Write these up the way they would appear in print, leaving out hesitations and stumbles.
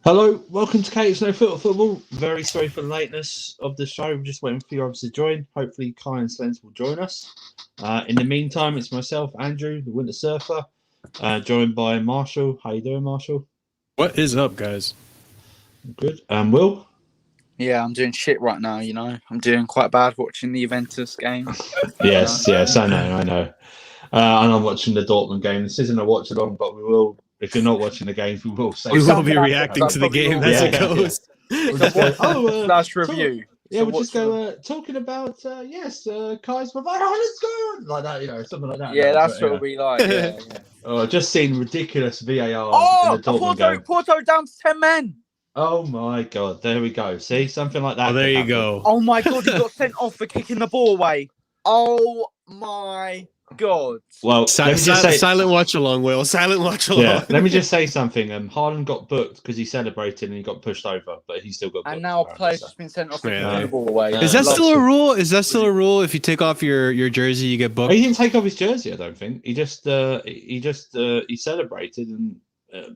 Hello, welcome to Kate's No Filter Football. Very sorry for the lateness of the show. We're just waiting for you others to join. Hopefully, Kai and Slens will join us. In the meantime, it's myself, Andrew, the Winter Surfer, joined by Marshall. How you doing, Marshall? What is up, guys? Good. Will? Yeah, I'm doing shit right now, I'm doing quite bad watching the Juventus game. Yes, I know. And I'm watching the Dortmund game. This isn't a watch along, but we will. If you're not watching the games, we will say. We will be reacting to the game as it goes. Last review. Yeah, we'll just go talking about Kai's provider. Let's go like that, something like that. Yeah, that's what it'll be like. Yeah. Oh, just seen ridiculous VAR in the Dortmund game. Porto down to 10 men. Oh my god, there we go. See, something like that. Oh, there you go. Oh my god, he got sent off for kicking the ball away. Oh my god. Well, silent watch along, Will. Silent watch along. Yeah, let me just say something. Haaland got booked because he celebrated and he got pushed over, but he still got booked. And now a player's just been sent off for kicking the ball away. Is that still a rule? Is that still a rule? If you take off your jersey, you get booked? He didn't take off his jersey, I don't think. He celebrated and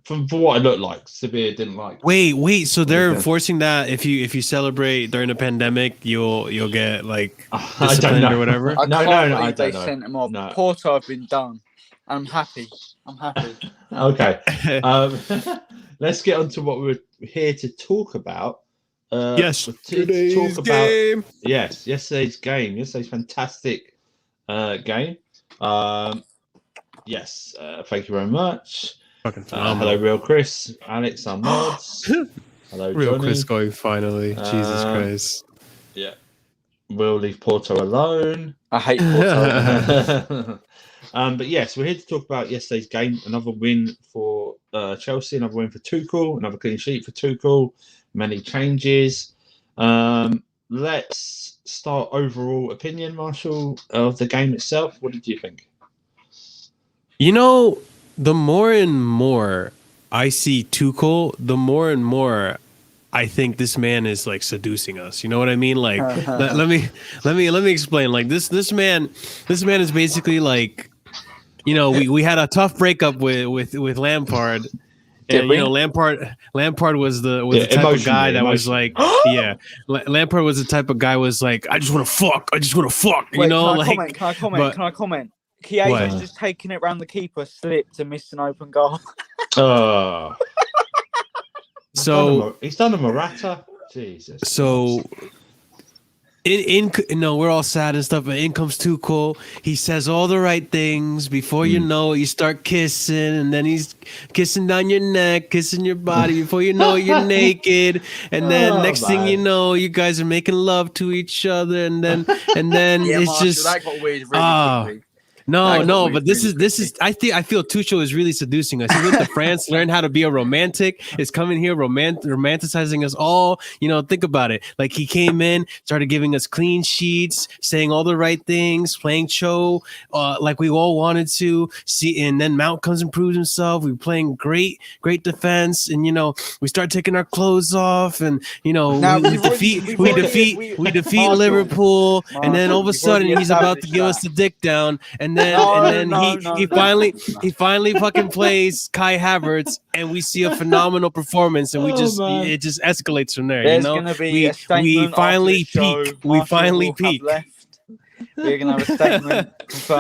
from what it looked like, Sevilla didn't like. Wait. So they're enforcing that if you celebrate during a pandemic, you'll get like disciplined or whatever. I don't know. Sent him off. No. Porto have been done. I'm happy. Okay. Let's get on to what we're here to talk about. Today's game. Yesterday's game. Yesterday's fantastic game. Yes. Thank you very much. Hello, Real Chris, Alex, our mods. Hello, Real Johnny. Chris going finally. Jesus Christ. Yeah. We'll leave Porto alone. I hate Porto. But yes, we're here to talk about yesterday's game. Another win for Chelsea, another win for Tuchel, another clean sheet for Tuchel, many changes. Let's start overall opinion, Marshall, of the game itself. What did you think? The more and more I see Tuchel, the more and more I think this man is like seducing us. You know what I mean? Like, let me explain. Like this man is basically like, we had a tough breakup with Lampard. And Lampard was the type of guy that was like, Lampard was the type of guy was like, I just want to fuck. Wait, Can I comment? Kiesa's just taking it round the keeper, slipped and missed an open goal. So he's done a Morata. Jesus. So we're all sad and stuff, but in comes Tuchel. He says all the right things. Before you know it, you start kissing, and then he's kissing down your neck, kissing your body. Before you know it, you're naked, and then next thing you know, you guys are making love to each other, and then it's just that got weird really quickly. No, but this is. I feel Tuchel is really seducing us. He went to France, learned how to be a romantic. Is coming here, romanticizing us all. Think about it. Like he came in, started giving us clean sheets, saying all the right things, playing Cho, like we all wanted to see. And then Mount comes and proves himself. We were playing great defense, and we start taking our clothes off, and we defeat Liverpool, and then all of a sudden he's about to give us the dick down, and then he finally fucking plays Kai Havertz, and we see a phenomenal performance, and it just escalates from there. There's gonna be a statement we finally peak. We finally peak. We're gonna have a statement.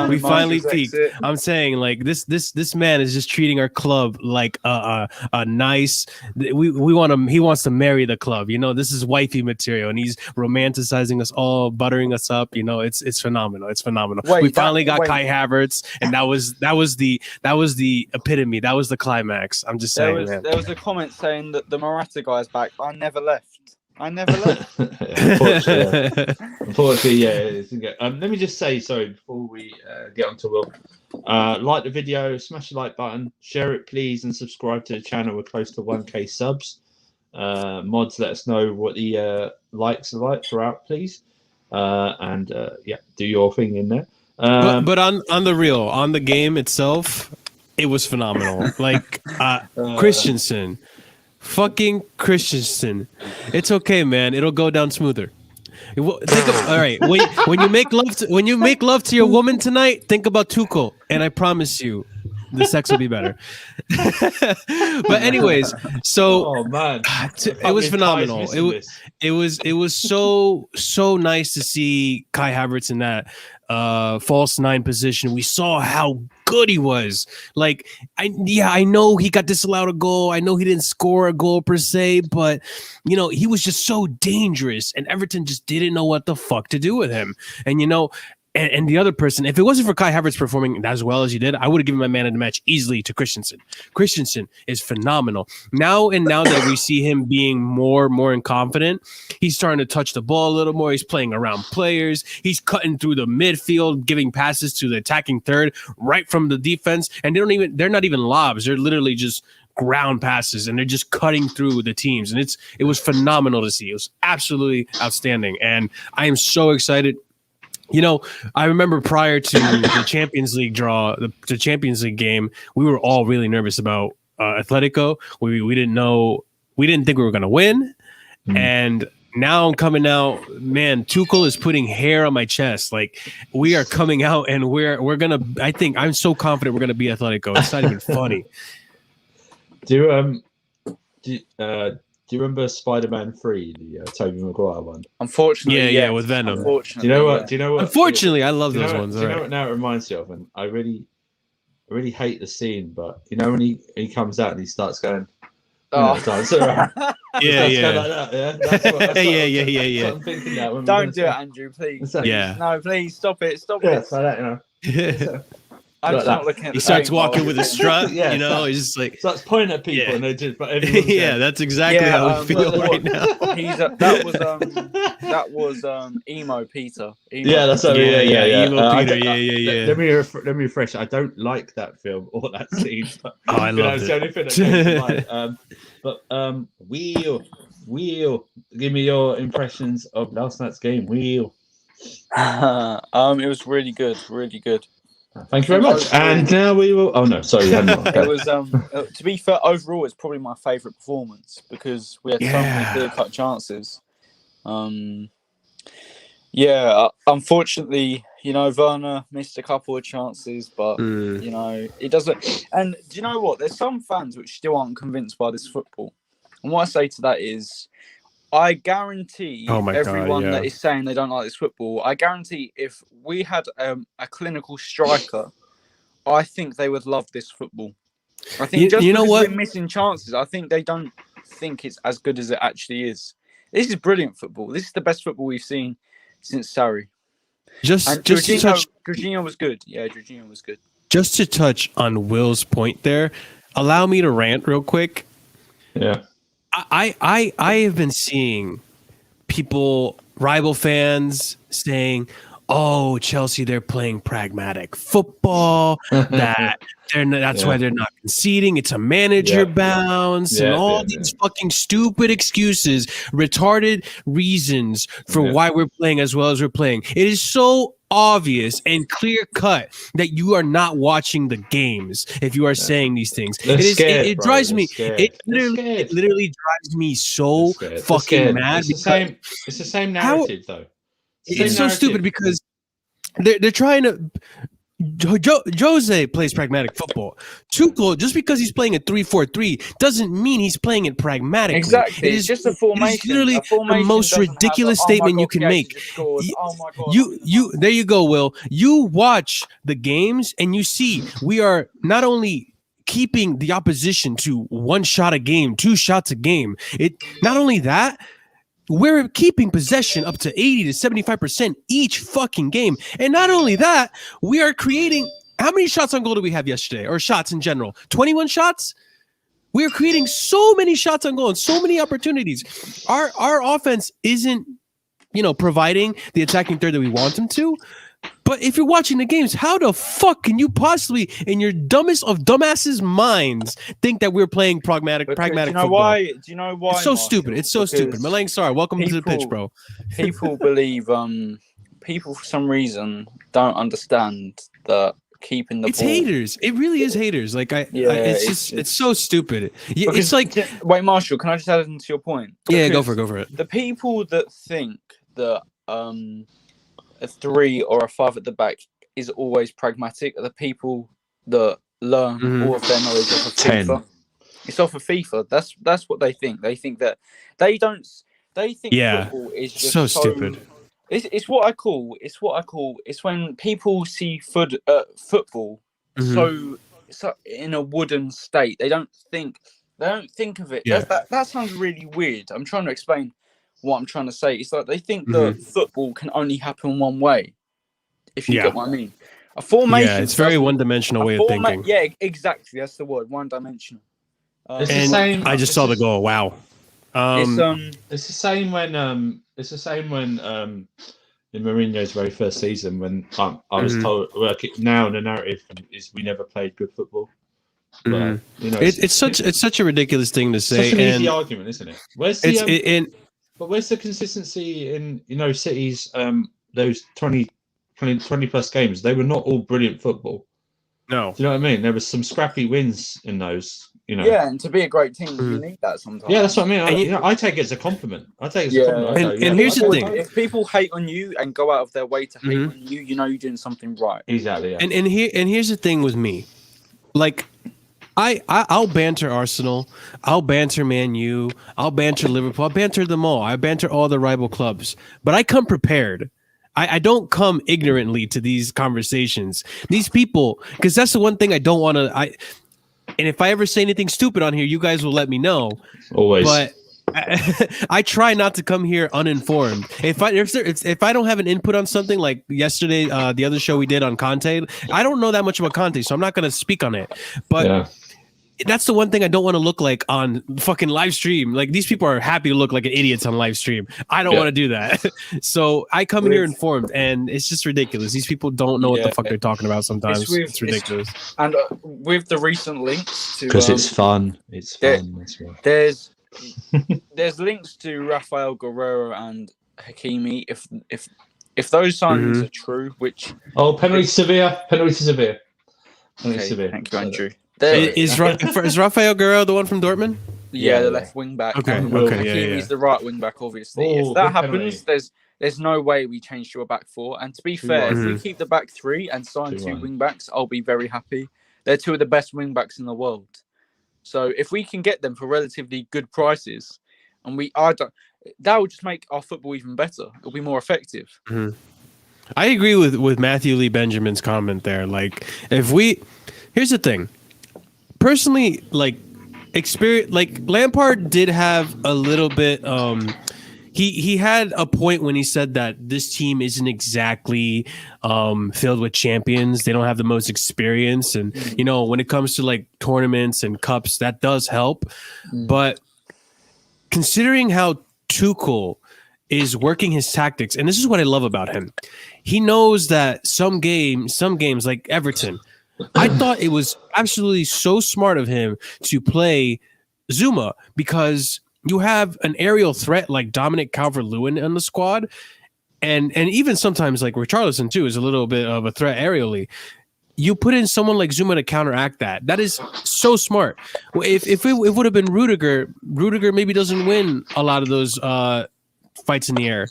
We finally peaked. I'm saying, like this man is just treating our club like a nice. We want him. He wants to marry the club. This is wifey material, and he's romanticizing us all, buttering us up. It's phenomenal. It's phenomenal. We finally got Kai Havertz, and that was the epitome. That was the climax. I'm just saying, man. There was a comment saying that the Morata guy's back. I never left. Unfortunately, yeah. Let me just say, sorry, before we get on to Will, like the video, smash the like button, share it, please, and subscribe to the channel. We're close to 1K subs. Mods, let us know what the likes are like throughout, please. And do your thing in there. But on the game itself, it was phenomenal. Like Christensen. Fucking Christensen. It's okay, man. It'll go down smoother. All right. When you make love to your woman tonight, think about Tuchel, and I promise you, the sex will be better. But anyways, so Oh man, it was phenomenal. It was so nice to see Kai Havertz in that false nine position. We saw how good he was. Like, I know he got disallowed a goal. I know he didn't score a goal per se, but he was just so dangerous, and Everton just didn't know what the fuck to do with him. And and the other person, if it wasn't for Kai Havertz performing as well as he did, I would have given my man of the match easily to Christensen. Christensen is phenomenal. Now that we see him being more confident, he's starting to touch the ball a little more. He's playing around players. He's cutting through the midfield, giving passes to the attacking third right from the defense. And they're not even lobs. They're literally just ground passes, and they're just cutting through the teams. And it was phenomenal to see. It was absolutely outstanding. And I am so excited. I remember prior to the Champions League draw, the Champions League game, we were all really nervous about Atletico. We didn't know, we didn't think we were going to win. And now I'm coming out, man, Tuchel is putting hair on my chest. Like, we are coming out and we're going to, I think I'm so confident we're going to be Atletico. It's not even funny. Do you remember Spider-Man 3, the Tobey Maguire one? Unfortunately, yeah, with Venom. Do you know what? Unfortunately, I love those ones. Do you know what now it reminds you of? And I really hate the scene, but when he comes out and he starts going, dancing around. Yeah. Like that, yeah. That's what I'm thinking now. Don't do it, Andrew, please. Yeah. No, please stop it. Stop it. it. Like that, I'm just not looking at he starts walking with a strut, he's just like starts pointing at people and they just that's exactly how we feel right now. That was emo Peter. That's what emo Peter. Yeah. Let me refresh. I don't like that film or that scene. But, I love it. It's the only thing that comes to mind. Wheel, give me your impressions of last night's game. Wheel. It was really good. Thank you very much. And now we will. Oh no, sorry. It was. To be fair, overall, it's probably my favourite performance because we had so many clear-cut chances. Unfortunately, Werner missed a couple of chances, but it doesn't. And do you know what? There's some fans which still aren't convinced by this football. And what I say to that is, I guarantee everyone that is saying they don't like this football, I guarantee if we had a clinical striker, I think they would love this football. I think just because we're missing chances, I think they don't think it's as good as it actually is. This is brilliant football. This is the best football we've seen since Sarri. Jorginho was good. Yeah, Jorginho was good. Just to touch on Will's point there, allow me to rant real quick. Yeah. I have been seeing people, rival fans, saying, "Oh, Chelsea, they're playing pragmatic football. That's why they're not conceding. It's a manager bounce and all these fucking stupid excuses, retarded reasons for why we're playing as well as we're playing." It is so obvious and clear cut that you are not watching the games if you are saying these things. It drives me. It literally drives me so fucking mad. It's the same narrative though. It's so stupid because they're trying to. Jose plays pragmatic football. Tuchel, just because he's playing a 3-4-3 doesn't mean he's playing it pragmatically. Exactly. It's just a formation. It's literally the most ridiculous statement you can make. There you go, Will. You watch the games and you see we are not only keeping the opposition to 1 shot a game, 2 shots a game. Not only that, we're keeping possession up to 80 to 75% each fucking game. And not only that, we are creating... How many shots on goal do we have yesterday? Or shots in general? 21 shots? We are creating so many shots on goal and so many opportunities. Our offense isn't, providing the attacking third that we want them to. But if you're watching the games, how the fuck can you possibly, in your dumbest of dumbasses' minds, think that we're playing pragmatic football? Do you know why? It's so stupid. It's so stupid. Malang Sarr, welcome to the pitch, bro. People believe, people for some reason don't understand that keeping the it's ball. Haters. It really is haters. Like it's so stupid. It's like wait, Marshall, can I just add into your point? Because go for it. The people that think that a 3 or a 5 at the back is always pragmatic are the people that learn all of their knowledge off of FIFA. It's off of FIFA. That's what they think. They think that they don't. They think football is just so stupid. It's what I call. It's when people see football so in a wooden state. They don't think of it. Yeah. That sounds really weird. I'm trying to explain what I'm trying to say. It's like they think that football can only happen one way. If you get what I mean. A formation. Yeah, it's very one-dimensional way of thinking. Yeah, exactly. That's the word. One-dimensional. It's the same. I just saw the goal. Wow. It's the same when in Mourinho's very first season when I was told now the narrative is we never played good football. But, it's such a ridiculous thing to say. Such an easy argument, isn't it? Where's the consistency in City's those 20 plus games? They were not all brilliant football. No. Do you know what I mean? There was some scrappy wins in those. Yeah, and to be a great team, you need that sometimes. Yeah, that's what I mean. I take it as a compliment. I take it as a compliment. And here's the thing: if people hate on you and go out of their way to hate on you, you're doing something right. Exactly. Yeah. And here's the thing with me, like I'll banter Arsenal, I'll banter Man U, I'll banter Liverpool, I'll banter them all. I banter all the rival clubs, but I come prepared. I don't come ignorantly to these conversations. These people, because that's the one thing I don't want to. And if I ever say anything stupid on here, you guys will let me know. Always. But I try not to come here uninformed. If I don't have an input on something like yesterday, the other show we did on Conte, I don't know that much about Conte, so I'm not going to speak on it. But that's the one thing I don't want to look like on fucking live stream. Like these people are happy to look like idiots on live stream. I don't want to do that. So I come here informed, and it's just ridiculous. These people don't know what the fuck they're talking about sometimes. It's ridiculous. And with the recent links to... Because it's fun. It's fun. That's right. There's links to Rafael Guerrero and Hakimi. If those signs are true, which... Oh, penalty severe. Okay, thank you, Andrew. Is Rafael Guerrero the one from Dortmund? Yeah, the left wing back. Okay, He's the right wing back, obviously. If that happens, there's no way we change to a back four. And to be fair, if we keep the back three and sign two wing backs, I'll be very happy. They're two of the best wing backs in the world. So if we can get them for relatively good prices, and that will just make our football even better. It'll be more effective. I agree with Matthew Lee Benjamin's comment there. Like, here's the thing. Personally, Lampard did have a little bit. He had a point when he said that this team isn't exactly filled with champions. They don't have the most experience, and when it comes to like tournaments and cups, that does help. But considering how Tuchel is working his tactics, and this is what I love about him, he knows that some games like Everton. I thought it was absolutely so smart of him to play Zuma because you have an aerial threat like Dominic Calvert-Lewin in the squad, and even sometimes like Richarlison too is a little bit of a threat aerially. You put in someone like Zuma to counteract that. That is so smart. If it would have been Rudiger maybe doesn't win a lot of those fights in the air.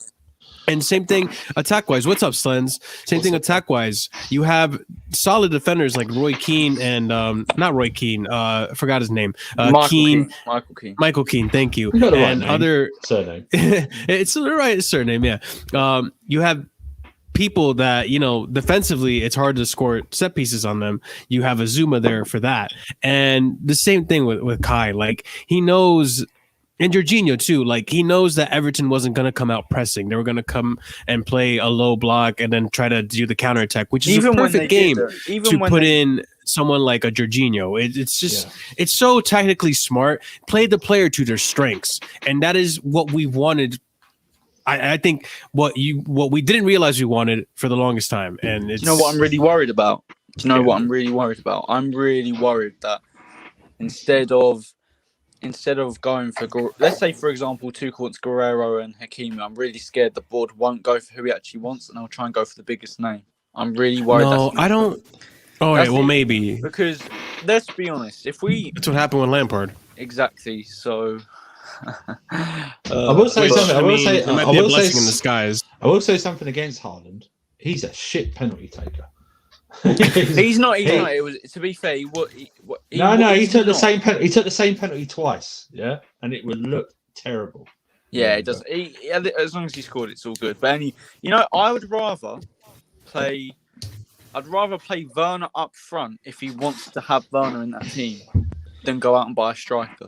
And same thing attack-wise. What's up, Slens? Same thing attack-wise. You have solid defenders like Roy Keane and not Roy Keane. I forgot his name. Michael Keane. Michael Keane. Thank you. And other surname. It's the right surname. Yeah. You have people that defensively it's hard to score set pieces on them. You have a Zuma there for that, and the same thing with Kai. Like he knows. And Jorginho too, like he knows that Everton wasn't going to come out pressing. They were going to come and play a low block and then try to do the counterattack, which is even a perfect game to put in someone like a Jorginho. It's just it's so technically smart. Play the player to their strengths, and that is what we wanted. I think what we didn't realize we wanted for the longest time. And it's, what I'm really worried about? What I'm really worried about? I'm really worried that instead of going for, let's say, for example, Tuchel wants Guerrero and Hakimi, I'm really scared the board won't go for who he actually wants, and they'll try and go for the biggest name. I'm really worried. No, I don't. All right, well, maybe. Because, let's be honest, That's what happened with Lampard. Exactly, so... I will say something. I will say, it might be a blessing in disguise. I will say something against Haaland. He's a shit penalty taker. He's not. It was, to be fair. He took the same penalty. He took the same penalty twice. Yeah, and it would look terrible. Yeah, it does. As long as he scored, it's all good. But I would rather play. I'd rather play Werner up front if he wants to have Werner in that team than go out and buy a striker.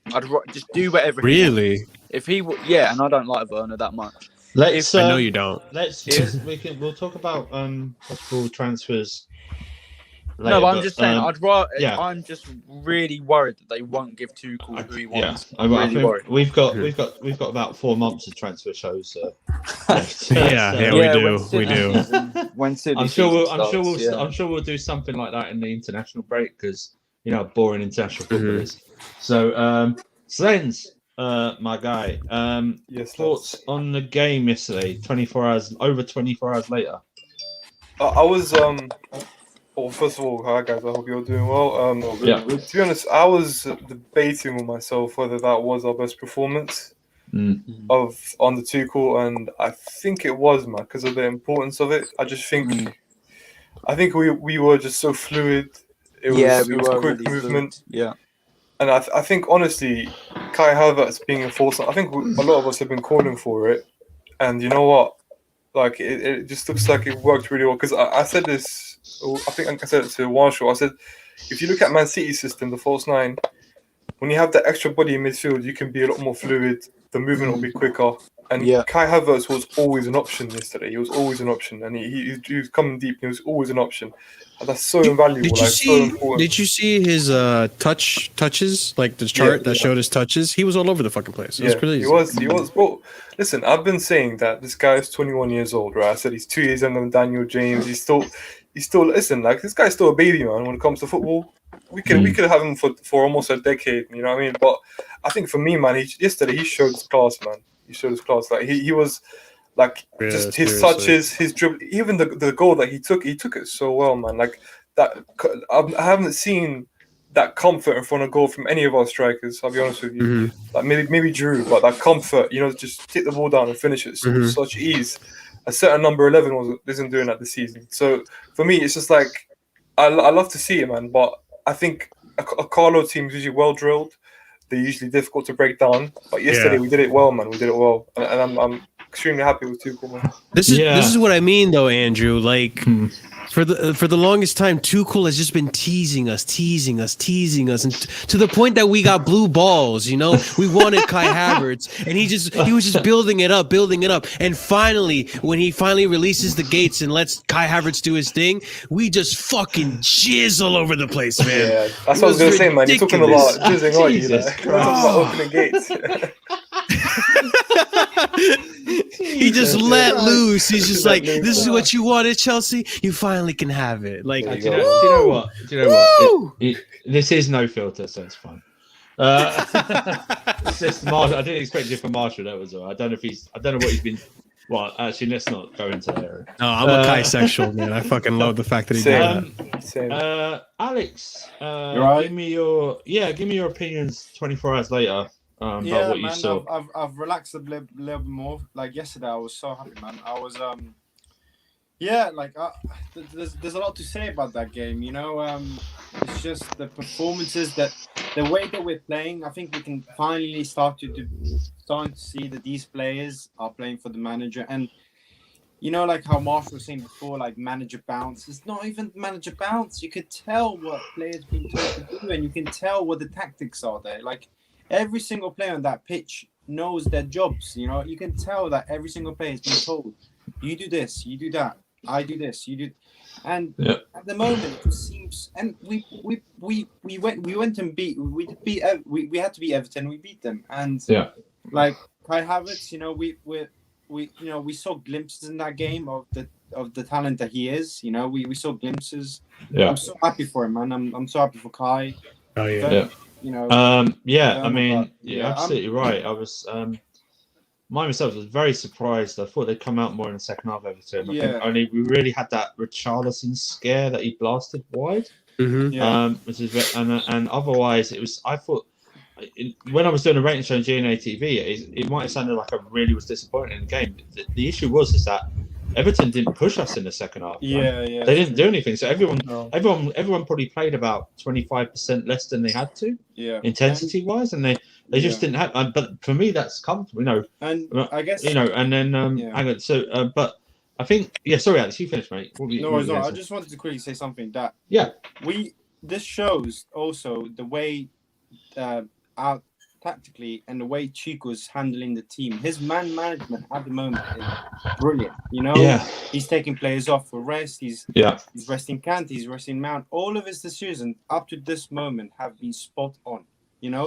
I'd just do whatever. Really? If he would, yeah, and I don't like Werner that much. I know you don't. We'll talk about possible transfers later. No, but I'm just saying. I'd rather. Yeah. I'm just really worried that they won't give Tuchel who he wants. Yeah, I think we've got about 4 months of transfer shows. We do. When I'm sure we'll do something like that in the international break because you know how boring international football is. So, Slens, my guy, thoughts on the game yesterday? 24 hours later. I was Well, first of all, hi guys. I hope you're doing well. To be honest, I was debating with myself whether that was our best performance on the Tuchel, and I think it was, man, because of the importance of it. I just think, I think we were just so fluid. It was quick really movement. Yeah, and I think honestly, Kai Havertz being enforced, I think a lot of us have been calling for it, and you know what? Like it just looks like it worked really well. Because I said this. I think I said it to Warsaw. I said, if you look at Man City's system, the false nine, when you have that extra body in midfield, you can be a lot more fluid. The movement will be quicker. And Kai Havertz was always an option yesterday. He was always an option, and he was coming deep. He was always an option. And that's so invaluable. So important. Did you see his touches? Like the chart that showed his touches. He was all over the fucking place. It was crazy. He was. Well, listen, I've been saying that this guy is 21 years old, right? I said he's 2 years younger than Daniel James. He's still listen, like this guy's still a baby, man. When it comes to football, we could have him for almost a decade. You know what I mean? But I think for me, man, yesterday he showed his class, man. He showed his class. Like he was like just his touches, his dribble, even the goal that he took it so well, man. Like that, I haven't seen that comfort in front of goal from any of our strikers. I'll be honest with you. Like maybe Drew, but that comfort, you know, just take the ball down and finish it with such ease. A certain number 11 isn't doing that this season. So for me, it's just like I love to see it, man. But I think a Carlo team is usually well drilled. They're usually difficult to break down. But yesterday we did it well, man. We did it well, and I'm extremely happy with Tuchel, man. This is what I mean, though, Andrew. Like for the longest time, Tuchel has just been teasing us, and to the point that we got blue balls. You know, we wanted Kai Havertz, and he was just building it up, and finally, when he finally releases the gates and lets Kai Havertz do his thing, we just fucking jizz all over the place, man. Yeah, that's what I was gonna say, man. You're talking about jizzing, aren't you? Like, about opening gates. He just let loose. He's just like, this is what you wanted, Chelsea. You finally can have it. Like, do you know what? This is no filter, so it's fine. It's just Marshall. I didn't expect it from Marshall. That was all. I don't know what he's been. Well, actually, let's not go into that area. No, I'm a Kai sexual, man. I fucking love the fact that he did that. Alex, give me your opinions 24 hours later. About what you saw. I've relaxed a little bit more. Like yesterday, I was so happy, man. I was there's a lot to say about that game. You know, it's just the performances, that the way that we're playing. I think we can finally start to see that these players are playing for the manager. And you know, like how Marshall was saying before, like manager bounce. It's not even manager bounce. You could tell what players been told to do, and you can tell what the tactics are there. Like every single player on that pitch knows their jobs. You know, you can tell that every single player has been told, you do this, you do that, I do this, you do. And at the moment, it just seems. And we went and we had to beat Everton. We beat them, and like Kai Havertz, you know, we saw glimpses in that game of the talent that he is. You know, we saw glimpses. I'm so happy for him, man. I'm so happy for Kai. Oh yeah. You know, I mean, you're absolutely right. I was, myself was very surprised. I thought they'd come out more in the second half of Everton. I think only we really had that Richarlison scare that he blasted wide. Which is, and otherwise it was. I thought when I was doing a rating show on GNA TV, it might have sounded like I really was disappointed in the game. The issue was that Everton didn't push us in the second half. Yeah, They didn't do anything. So everyone No. probably played about 25% less than they had to, yeah. intensity wise, and they just didn't have. But for me, that's comfortable, And I guess And then Yeah. hang on. So, but I think sorry, Alex, you finish, mate. no, it's not. I just wanted to quickly say something that this shows also the way out tactically and the way Chico's handling the team. His man management at the moment is brilliant. He's taking players off for rest. He's resting Kante, he's resting Mount. All of his decisions up to this moment have been spot on.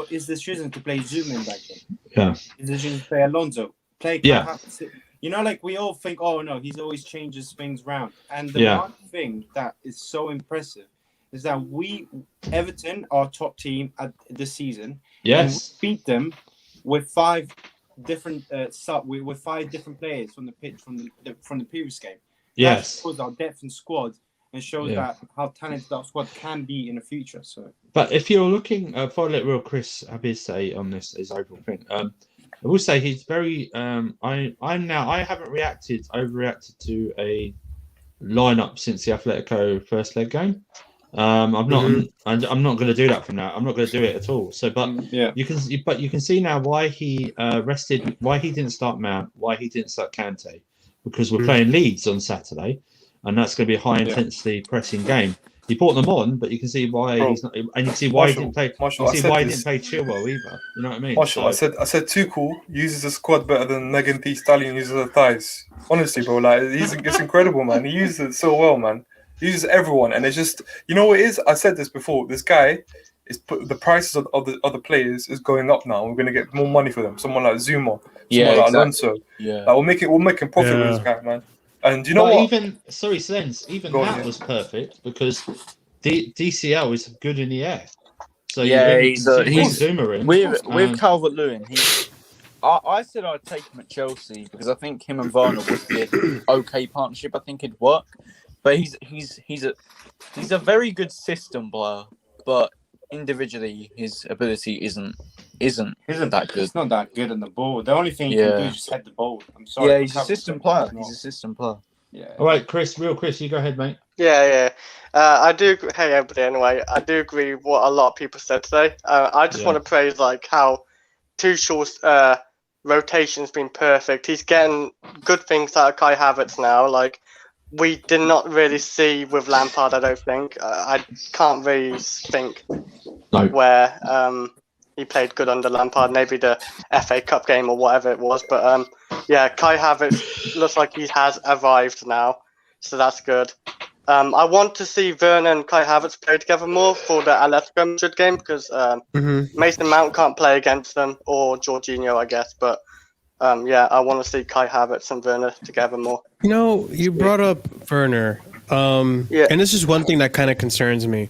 His decision to play Zuma in that game. Yeah. His decision to play Alonso. Play Kai Havertz. Like we all think, oh no, he's always changes things around. And the one thing that is so impressive is that Everton, our top team at this season, yes, we beat them with 5 different with 5 different players from the pitch from the previous game. Yes, that shows our depth in squad and shows that how talented our squad can be in the future. So, but if you're looking, for let real Chris Abiz say on this is overall thing. I will say he's very. I haven't overreacted to a lineup since the Atletico first leg game. I'm not going to do that from now. I'm not going to do it at all. So, but you can see now why he rested, why he didn't start Mount, why he didn't start Kante, because we're playing Leeds on Saturday, and that's going to be a high intensity pressing game. He brought them on, but you can see why he's not, and you can see why he didn't play. Marshall, you can see why he didn't play Chilwell either. You know what I mean? Marshall, I said Tuchel uses the squad better than Megan Thee Stallion uses her thighs. Honestly, bro, like it's incredible, man. He uses it so well, man. He uses everyone, and it's just, you know what it is? I said this before. This guy is the prices of the other players is going up now. We're gonna get more money for them. Someone like Zuma, someone like Alonso. Yeah, like, we're making profit with this guy, man. And you know what? Even that was perfect because DCL is good in the air. So he's Zuma in with Calvert-Lewin. I said I'd take him at Chelsea because I think him and Werner would be an okay partnership. I think it'd work. But he's a very good system player, but individually his ability isn't that good. It's not that good in the ball. The only thing he can do is just head the ball. I'm sorry. Yeah, he's a system player. Yeah. All right, Chris, you go ahead, mate. Yeah. I do. Hey, everybody. Anyway, I do agree with what a lot of people said today. I just want to praise how Tuchel's rotation's been perfect. He's getting good things out of Kai Havertz now. We did not really see with Lampard, I don't think. I can't really think where he played good under Lampard, maybe the FA Cup game or whatever it was. But Kai Havertz looks like he has arrived now, so that's good. I want to see Werner and Kai Havertz play together more for the Atletico Madrid game because Mason Mount can't play against them, or Jorginho, I guess. But I want to see Kai Havertz and Werner together more. You brought up Werner, and this is one thing that kind of concerns me.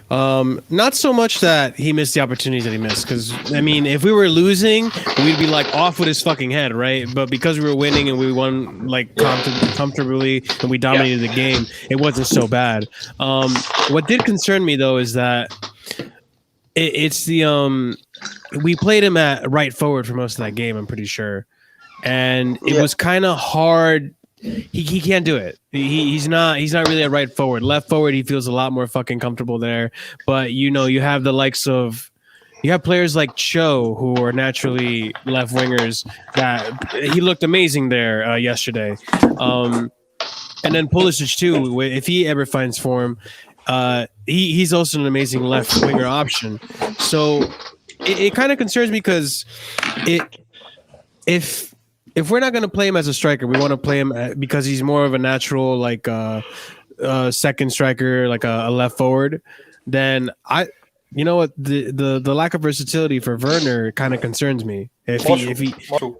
Not so much that he missed the opportunities that he missed, because if we were losing, we'd be off with his fucking head, right? But because we were winning and we won comfortably and we dominated the game, it wasn't so bad. What did concern me though is that it's the we played him at right forward for most of that game, I'm pretty sure, and it was kind of hard. He can't do it. He's not really a right forward. Left forward, he feels a lot more fucking comfortable there. But you have the likes of, you have players like Cho who are naturally left wingers. That he looked amazing there yesterday. And then Pulisic too. If he ever finds form, he's also an amazing left winger option. So it kind of concerns me because if we're not going to play him as a striker, we want to play him because he's more of a natural, second striker, a left forward. Then the lack of versatility for Werner kind of concerns me. Marshall,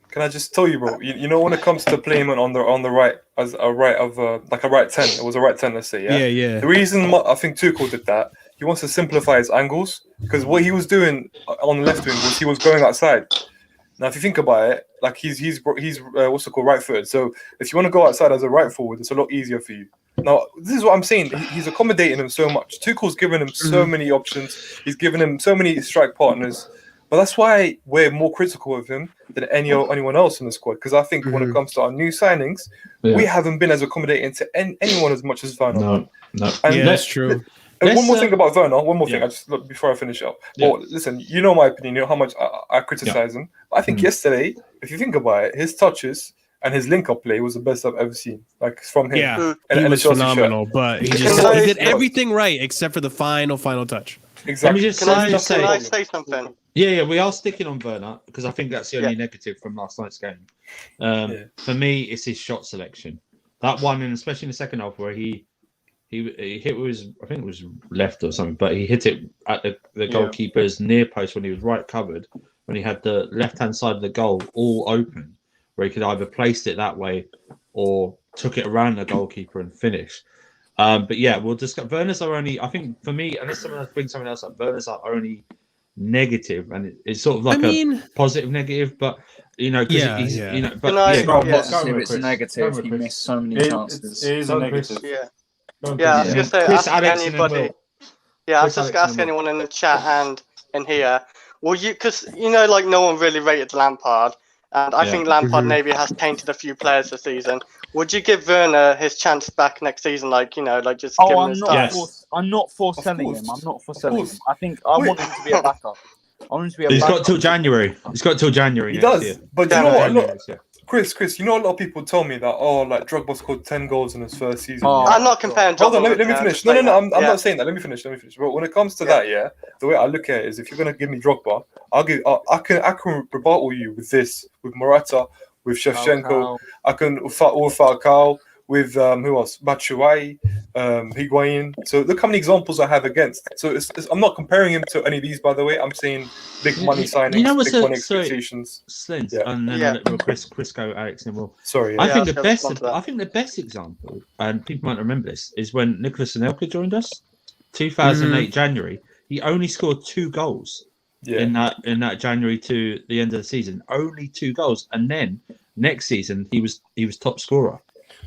can I just tell you, bro? When it comes to playing on the right as a right of a right 10, it was a right 10, let's say. Yeah. The reason I think Tuchel did that, he wants to simplify his angles because what he was doing on the left wing was he was going outside. Now, if you think about it, he's what's it called, right footed. So if you want to go outside as a right forward, it's a lot easier for you. Now, this is what I'm saying. He's accommodating him so much. Tuchel's given him so many options. He's given him so many strike partners. But that's why we're more critical of him than anyone else in the squad. Because I think when it comes to our new signings, we haven't been as accommodating to anyone as much as Werner. No. And Yeah, that's true. And one more thing about Werner. One more thing. I just before I finish up. Yeah. Well, listen. You know my opinion. You know how much I criticize him. I think yesterday, if you think about it, his touches and his link-up play was the best I've ever seen. Like from him. Yeah, and he was Chelsea phenomenal. shirt. But he did everything right except for the final touch. Exactly. Can I say something? Yeah, we are sticking on Werner because I think that's the only negative from last night's game. For me, it's his shot selection. That one, and especially in the second half, where he hit with I think it was left or something, but he hit it at the goalkeeper's near post when he was right covered, when he had the left-hand side of the goal all open, where he could either placed it that way or took it around the goalkeeper and finished. But yeah, we'll discuss. Werner's our only, I think, for me, unless someone else brings something else up, Werner's our only negative, and it's sort of like a positive negative, but you know, because he's, you know, but it's a negative. He missed so many chances. It is a negative. I was gonna say, Chris, ask Alex, anybody. I was just gonna ask anyone in the chat and in here. Well, because like no one really rated Lampard, and I think Lampard maybe has tainted a few players this season. Would you give Werner his chance back next season? Like just give him his chance? I'm not for selling him. I'm not for selling him. I think I want him to be a backup. I want him to be a He's backup. got till January. He's got till January. He next does, year. but you know what? Look, Chris, you know a lot of people tell me that like Drogba scored 10 goals in his first season. I'm not comparing Drogba. Hold on, let me finish. No, I'm not saying that. Let me finish. But when it comes to that, the way I look at it is, if you're gonna give me Drogba, I can rebuttal you with this, with Morata, with Shevchenko, I can with Falcao, with who else? Batshuayi, Higuain. So look how many examples I have against. So I'm not comparing him to any of these, by the way. I'm saying big money signings, big money expectations. Slint, and then Chris go, Alex, and we'll. Sorry. I think the best example, and people might remember this, is when Nicolas Anelka joined us, 2008 January. He only scored 2 goals in that January to the end of the season. Only 2 goals, and then next season he was top scorer.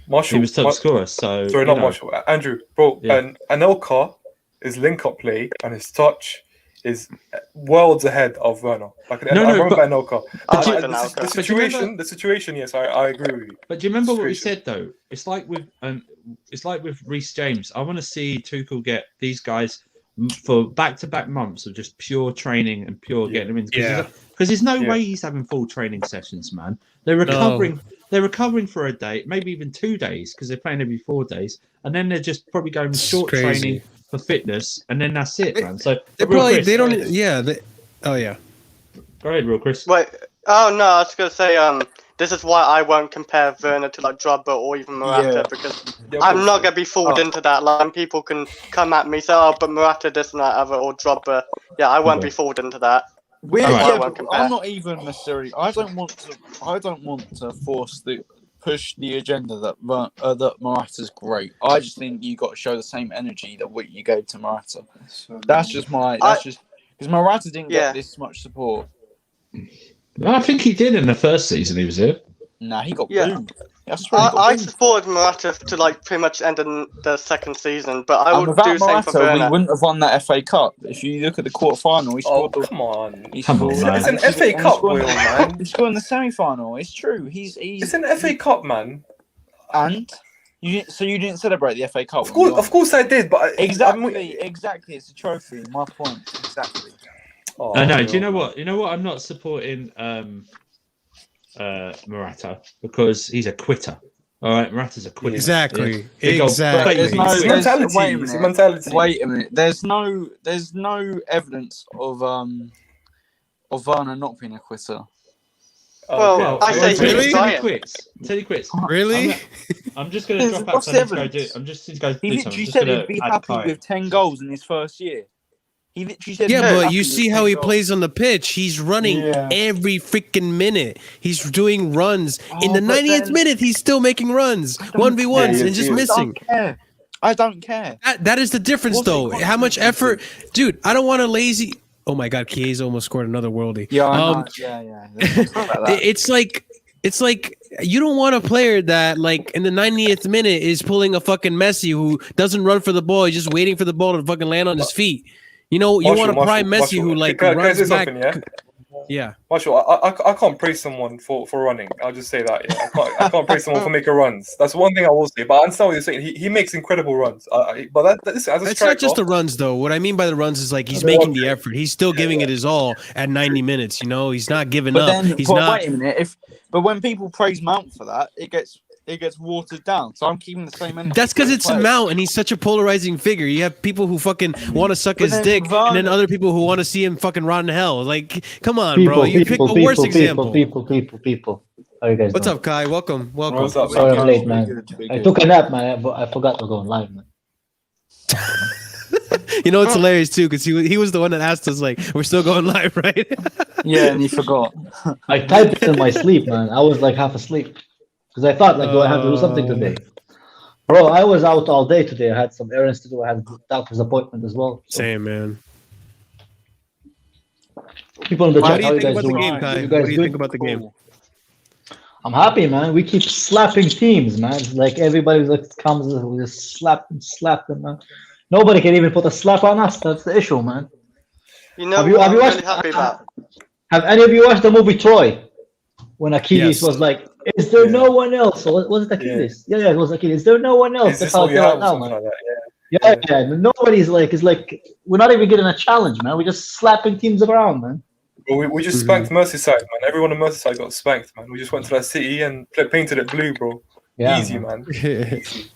Marshall, he was top scorer. So sorry, not Marshall. Andrew, bro. And Anelka, his link-up play and his touch is worlds ahead of Werner. Like I remember Anelka. The situation. Yes, I agree with you. But do you remember what we said though? It's like with Reece James. I want to see Tuchel get these guys for back-to-back months of just pure training and pure getting them in. Because there's no way he's having full training sessions, man. They're recovering. No. They're recovering for a day, maybe even 2 days, because they're playing every 4 days, and then they're just probably going short training for fitness, and then that's it, man. So Go ahead, real Chris. Wait. Oh no, I was gonna say this is why I won't compare Werner to like Drogba or even Morata because I'm not gonna be fooled into that. Like people can come at me say, "Oh, but Morata this and that other," or Drogba. Yeah, I won't be fooled into that. I'm not even necessarily. I don't want to push the agenda that Morata's great. I just think you got to show the same energy that what you gave to Morata. That's just because Morata didn't get this much support. I think he did in the first season he was here. Nah, he got booed. I supported Morata to like pretty much end in the second season, but I would do the same for Werner. We wouldn't have won that FA Cup. If you look at the quarter-final, he scored. Come on, man. It's an FA Cup, man. He scored in the semi-final. It's true. It's an FA Cup, man. And you didn't celebrate the FA Cup? Of course, I did. But exactly. It's a trophy. My point. Exactly. I know. Do you know what? I'm not supporting Morata because he's a quitter. All right, Morata's a quitter. Exactly. It's a mentality. Wait a minute. There's no evidence of Werner not being a quitter. I say Tell you quits. Really? I'm just going to drop out something to go do. I'm just going to do something. He literally said he'd be happy with 10 goals in his first year. He literally said, but you see how he plays on the pitch. He's running every freaking minute. He's doing runs. In the 90th minute, he's still making runs. 1v1s and just missing. I don't care. That is the difference, though. How much effort. Dude, I don't want a lazy... Oh, my God. Chiesa almost scored another worldie. Yeah. It's like you don't want a player that, like, in the 90th minute is pulling a fucking Messi who doesn't run for the ball. He's just waiting for the ball to fucking land on his feet. You know, you want a prime Messi who like runs back. Yeah. Marshall, I can't praise someone for running. I'll just say that. Yeah, I can't praise someone for making runs. That's one thing I will say. But I understand what you're saying. He makes incredible runs. But that's as a It's striker, not just the runs, though. What I mean by the runs is like he's making the effort. He's still giving it his all at 90 minutes. You know, he's not giving But up. then, He's but not. wait a minute. But when people praise Mount for that, it gets watered down. So I'm keeping the same energy. That's because it's a Mount, and he's such a polarizing figure. You have people who fucking want to suck his dick, and then other people who want to see him fucking rot in hell. Like, come on, bro. You picked the worst example. People. How are you guys What's doing? up, Kai? Welcome. What's up? Sorry I'm late, man. I took a nap, man. I forgot to go on live, man. You know, it's hilarious, too, because he was the one that asked us, like, we're still going live, right? Yeah, and he forgot. I typed it in my sleep, man. I was like half asleep. Because I thought, like, do I have to do something today? Bro, I was out all day today. I had some errands to do. I had a doctor's appointment as well. So. Same, man. People in the What chat, do how you you think guys about the doing? game, Kai? You What guys do you good? think about the game? I'm happy, man. We keep slapping teams, man. Like everybody like comes, we just slap them, man. Nobody can even put a slap on us. That's the issue, man. You know Have you what I'm watched? really happy about? Have any of you watched the movie Troy? When Achilles Yes. was like, "Is there no one else?" Or was it Achilles? Yeah, it was Achilles. Is there no one else? Is That's this how all I you feel have right or now, something man. like that? Yeah. Nobody's like, it's like we're not even getting a challenge, man. We're just slapping teams around, man. Well, we just spanked Merseyside, man. Everyone in Merseyside got spanked, man. We just went to that city and painted it blue, bro. Yeah, Easy, man. Easy.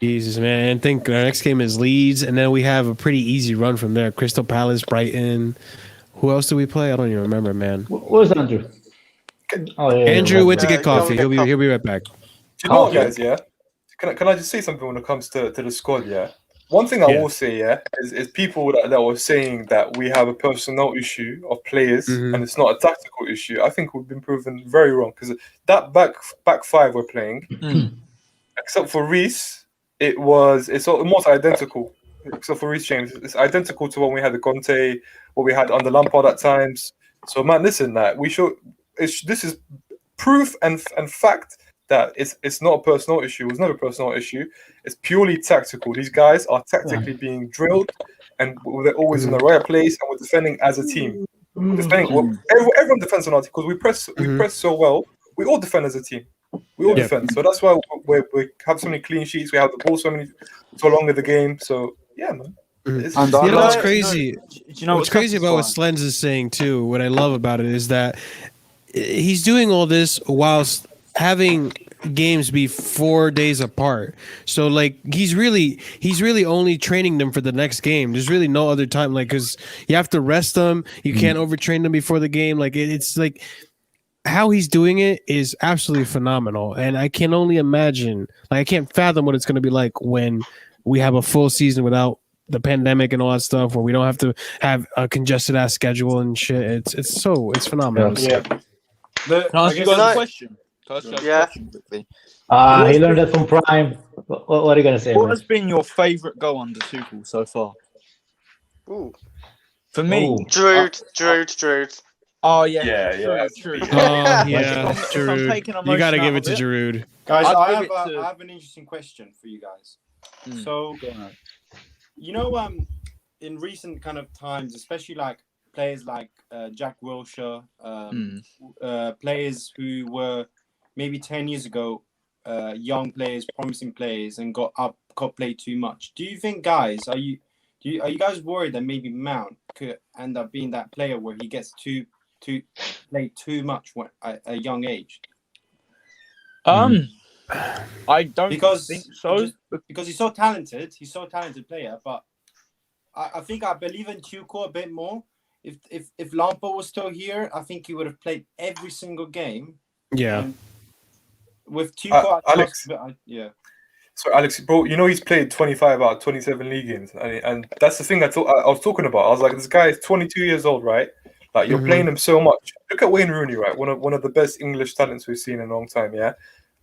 Jesus, man. I think our next game is Leeds, and then we have a pretty easy run from there. Crystal Palace, Brighton. Who else do we play? I don't even remember, man. Where's Andrew? Oh yeah. Andrew went to Yeah, get coffee. go He'll be right back. Do you know what, Okay. guys? Yeah. Can I just say something when it comes to the squad? Yeah. One thing I Yeah. will say, yeah, is people that were saying that we have a personnel issue of players and it's not a tactical issue. I think we've been proven very wrong because that back five we're playing, except for Reece, it's almost identical. Except for Reece James, it's identical to what we had at Conte, what we had under Lampard at times. So man, listen, that we should. This is proof and fact that it's not a personal issue. It's never a personal issue. It's purely tactical. These guys are tactically being drilled, and they're always in the right place, and we're defending as a team. Everyone defends on our team because we press so well. We all defend as a team. We all defend. So that's why we have so many clean sheets. We have the ball so long in the game. So yeah, man. It's And You know what's I- crazy? you know What's crazy about what Slens is saying too, what I love about it is that he's doing all this whilst having games be 4 days apart. So like he's really only training them for the next game. There's really no other time, like, because you have to rest them. You can't overtrain them before the game. Like it's like how he's doing it is absolutely phenomenal. And I can only imagine, like I can't fathom what it's going to be like when we have a full season without the pandemic and all that stuff, where we don't have to have a congested ass schedule and shit. It's phenomenal. Yeah. Can I ask you guys guys a a question? Can I ask you guys Yeah. a question quickly? He learned that from Prime. What are you gonna say? What Man? has been your favourite goal under Tuchel so far? Ooh. For me, Ooh. Drood. oh yeah, Yeah. true. Oh yeah, If I'm Giroud. taking You got to emotion give out it to of it- Giroud. Guys, I'd I give have, it to- I have an interesting question for you guys. Mm. So, Go on. you know, in recent kind of times, especially like players like Jack Wilshere, players who were maybe 10 years ago, young players, promising players, and got played too much. Do you think, guys, are you guys worried that maybe Mount could end up being that player where he gets to play too much at a young age? I don't Because think so. because he's so talented. He's so talented player, but I think I believe in Tuchel a bit more. If Lampard was still here, I think he would have played every single game. Yeah. And with Tuchel, I Alex. trust, but yeah. So Alex, bro, you know he's played 25 out of 27 league games, and that's the thing I was talking about. I was like, this guy is 22 years old, right? Like you're playing him so much. Look at Wayne Rooney, right? One of the best English talents we've seen in a long time. Yeah,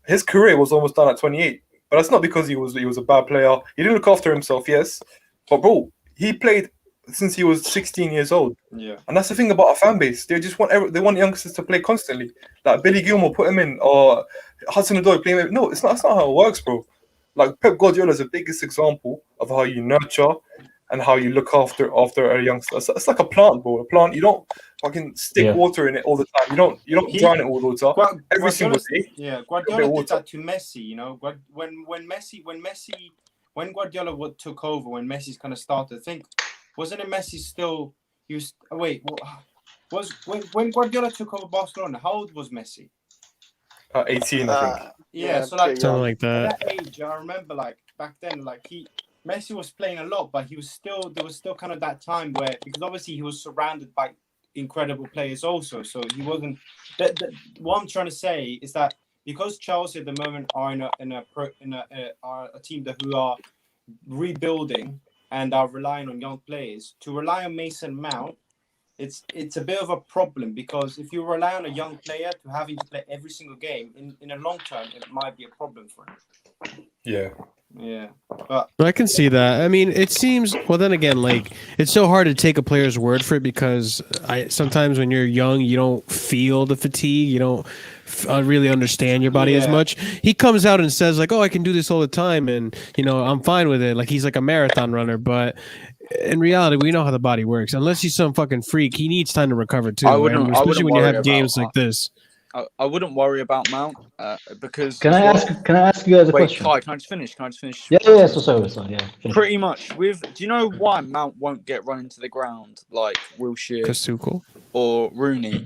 his career was almost done at 28, but that's not because he was a bad player. He didn't look after himself, yes, but bro, he played since he was 16 years old. Yeah. And that's the thing about our fan base. They just want youngsters to play constantly. Like Billy Gilmore, put him in, or Hudson-Odoi, play him. No, it's not. That's not how it works, bro. Like Pep Guardiola is the biggest example of how you nurture and how you look after a youngster. It's like a plant, bro. A plant, you don't fucking stick water in it all the time. You don't drown it all the time. Every single day. Yeah, Guardiola did that to Messi. You know, when Guardiola took over, when Messi's kind of started, I think wasn't it Messi still? He was when Guardiola took over Barcelona. How old was Messi? 18, I think. Yeah, so like something like that. At that age, I remember like back then, like Messi was playing a lot, but there was still kind of that time where, because obviously he was surrounded by incredible players also, so he wasn't. What I'm trying to say is that because Chelsea at the moment are are a team who are rebuilding and are relying on young players, to rely on Mason Mount, it's a bit of a problem, because if you rely on a young player to having to play every single game in a long term, it might be a problem for him. Yeah, but I can see that. I mean, it seems. Well, then again, like it's so hard to take a player's word for it, because sometimes when you're young, you don't feel the fatigue. You don't really understand your body as much. He comes out and says like, "Oh, I can do this all the time, and I'm fine with it." Like he's like a marathon runner, but in reality, we know how the body works. Unless he's some fucking freak, he needs time to recover too. Especially when you have games like this. I wouldn't worry about Mount because. Can I ask you guys a question? Kai, can I just finish? Yeah. So sorry. Yeah. Pretty much. Do you know why Mount won't get run into the ground like Wilshere, Tuchel, or Rooney?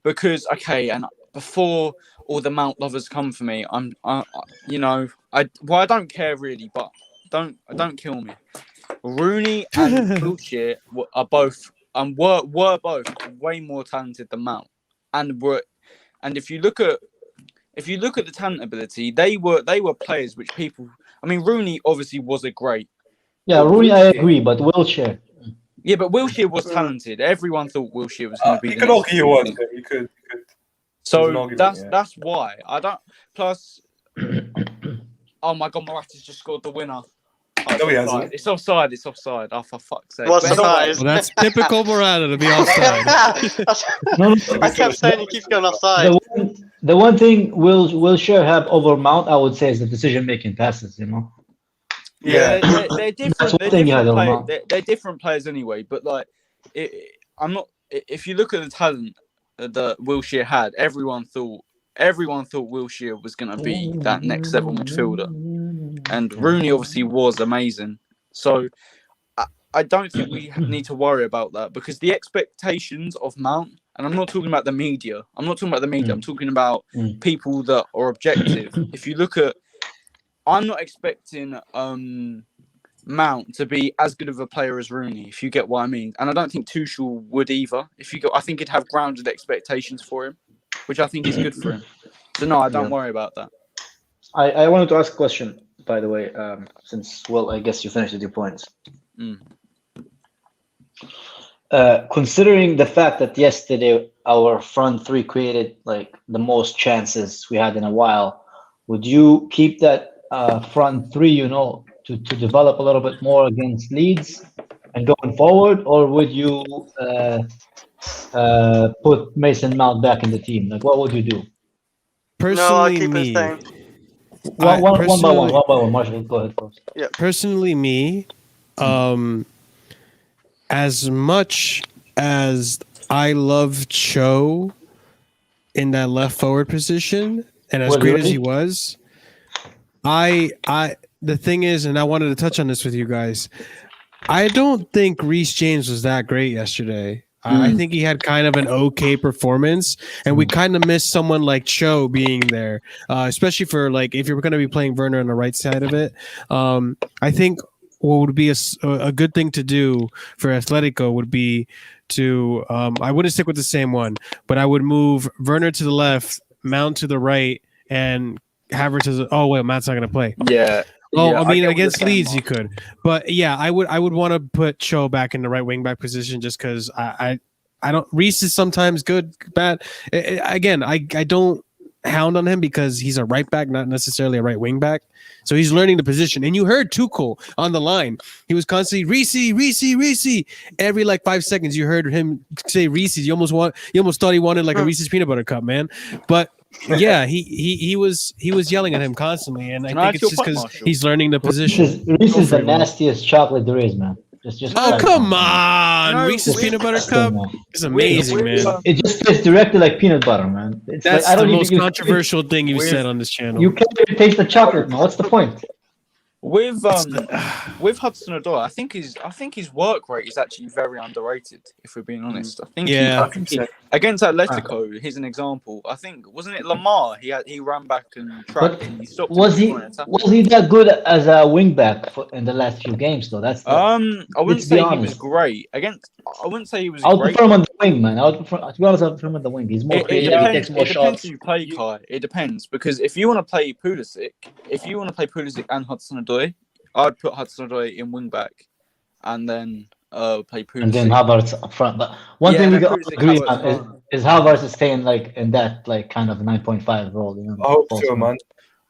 Because and before all the Mount lovers come for me, I don't care really, but don't kill me. Rooney and Wilshere are both were both way more talented than Mount, and if you look at the talent ability, they were players which people. I mean, Rooney obviously was a great. Yeah, Rooney, I agree, but Wilshere. Yeah, but Wilshere was talented. Everyone thought Wilshere was going to be. You could argue he was. You could. So that's why I don't. Plus, oh my God, Morata's just scored the winner. No, he hasn't. It's offside. Oh, for fuck's sake. What's the size? Well, that's typical Morata to be offside. I kept saying he keeps going offside. The one thing Wilshere have over Mount, I would say, is the decision-making passes. Yeah, they're different. That's one thing you had over Mount. They're different players anyway. But like, I'm not. If you look at the talent that Wilshere had, everyone thought Wilshere was going to be that next level midfielder. And Rooney obviously was amazing. So I don't think we need to worry about that, because the expectations of Mount, and I'm not talking about the media. I'm talking about people that are objective. If you look at, I'm not expecting Mount to be as good of a player as Rooney, if you get what I mean. And I don't think Tuchel would either. I think he'd have grounded expectations for him, which I think is good for him. So no, I don't worry about that. I wanted to ask a question, by the way, since, I guess you finished with your points. Considering the fact that yesterday our front three created like the most chances we had in a while, would you keep that front three, to develop a little bit more against Leeds and going forward, or would you put Mason Mount back in the team? Like, what would you do? Personally, me. One by one. Marshall, go ahead first. Yeah. Personally, me. As much as I love Cho in that left forward position, and as great as he was, the thing is, and I wanted to touch on this with you guys, I don't think Reece James was that great yesterday. I think he had kind of an okay performance, and we kind of missed someone like Cho being there, especially for like if you're going to be playing Werner on the right side of it. I think what would be a good thing to do for Atletico would be to I wouldn't stick with the same one, but I would move Werner to the left, Mount to the right, and Havertz is. Oh wait, Matt's not going to play. Yeah. Oh, yeah, I mean, against Leeds, you could, but yeah, I would want to put Cho back in the right wing back position just because I don't. Reece is sometimes good, bad. Again, I don't hound on him because he's a right back, not necessarily a right wing back. So he's learning the position. And you heard Tuchel on the line. He was constantly Reece. Every like 5 seconds, you heard him say Reece. You almost thought he wanted like a Reese's peanut butter cup, man. But yeah, he was yelling at him constantly, and I think it's just because he's learning the position. Reece is the nastiest chocolate there is, man. Just Oh, try it, come man. on. No, Reese's we- peanut butter Just cup. try it, man. It's amazing, man. It just tastes directly like peanut butter, man. It's That's like I the don't most even controversial thing you've With- said on this channel. You can't even taste the chocolate, man. What's the point? With Hudson-Odoi, I think his work rate is actually very underrated. If we're being honest, I think against Atletico, here's an example. I think wasn't it Lamar? He ran back and tracked, and he stopped. Was he that good as a wing back in the last few games though? That's I wouldn't let's be say he was honest. great against. I wouldn't say he was I would great. prefer him on the wing, man. To be honest, I would prefer him on the wing. He's more creative. He takes more It depends shots. who you play, Kai. It depends because if you want to play Pulisic and Hudson-Odoi, I'd put Hudson-Odoi in wing back, and then play Pulisic. And then Havertz up front. But one thing we got to agree on is Havertz is staying like in that like kind of 9.5 role. You know, I hope so, man.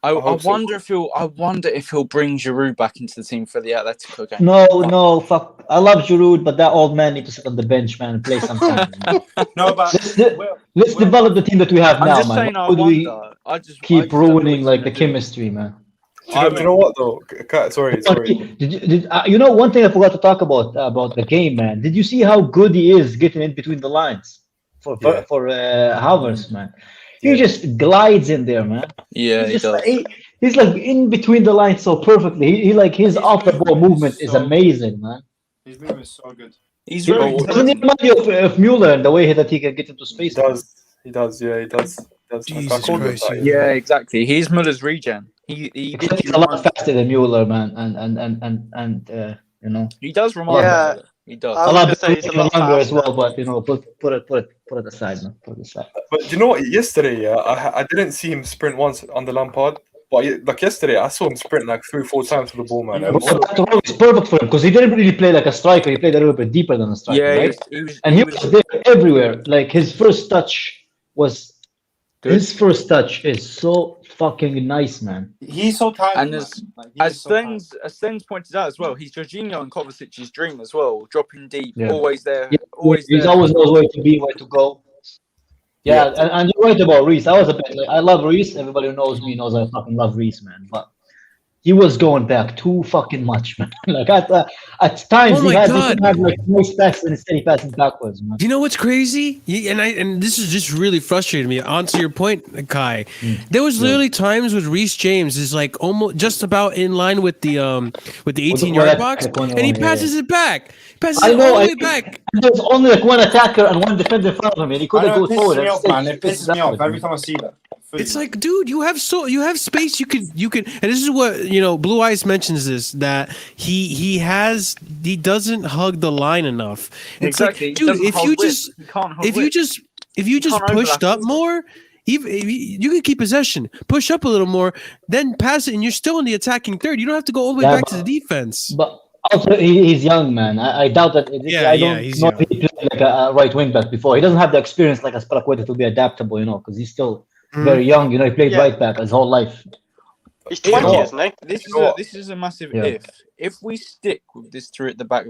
I wonder if he'll bring Giroud back into the team for the Atletico game. No, fuck. I love Giroud, but that old man needs to sit on the bench, man, and play sometimes. No, but Let's develop the team that we have I'm now, just man. saying. How could we I just keep don't know what ruining he's like gonna the do. chemistry, man? Do you know what though? Sorry. You know, one thing I forgot to talk about the game, man. Did you see how good he is getting in between the lines for Havertz, man? He just glides in there, man. Yeah, he does. He's like in between the lines so perfectly. He like his off the ball movement is amazing, man. his movement is so good. He's very Doesn't it intelligent. remind you of Mueller and the way that he can get into space? He does. Yeah, he does. Jesus I Christ, that, Yeah, exactly. He's Muller's regen. He Except he's a lot faster than Mueller, man, and you know. He does remind me. Yeah. Of it. He does. I A was lot gonna say he's a lot younger as faster. well, but you know, put it aside, man. Put it aside. But do you know what? Yesterday, I didn't see him sprint once on the Lampard. But like yesterday, I saw him sprint like 3-4 times for the ball, man. It's perfect for him because he didn't really play like a striker. He played a little bit deeper than a striker, Yeah, right? he was there everywhere. Like his first touch was. Good. His first touch is so fucking nice, man. He's so tired. And man. as Like, he as is so tired. Stengs pointed out as well, he's Jorginho and Kovacic's dream as well. Dropping deep, Yeah. always there, Yeah, always He's there. always knows where to be, where to go. Yeah, and you're right about Reece. I was a bit like, I love Reece. Everybody who knows me knows I fucking love Reece, man. But he was going back too fucking much, man. Like at times Oh he my had God. like nice passes and instead he passing backwards, man. You know what's crazy? And this is just really frustrating me. On to your point, Kai. There was literally times with Reece James is like almost just about in line with the 18-yard box, and he passes it back. Passes it all the way back. There's only like one attacker and one defender in front of him, and he could I have know, go it forward. pisses me off, man. It Instead, pisses me off every time I see that. It's like, dude, you have space. You can, and this is what Blue Eyes mentions this that he doesn't hug the line enough. It's Exactly. like, dude, if you just can't pushed overlap up more, even if you could keep possession, push up a little more, then pass it, and you're still in the attacking third. You don't have to go all the way back to the defense. But also, he's young, man. I doubt that. I don't he's know young. if he played like a right wing back before. He doesn't have the experience like a Spalaqueta to be adaptable, because he's still very young. He played right back his whole life. He's 20, Yeah. isn't he? This is a massive Yeah. if we stick with this three at the back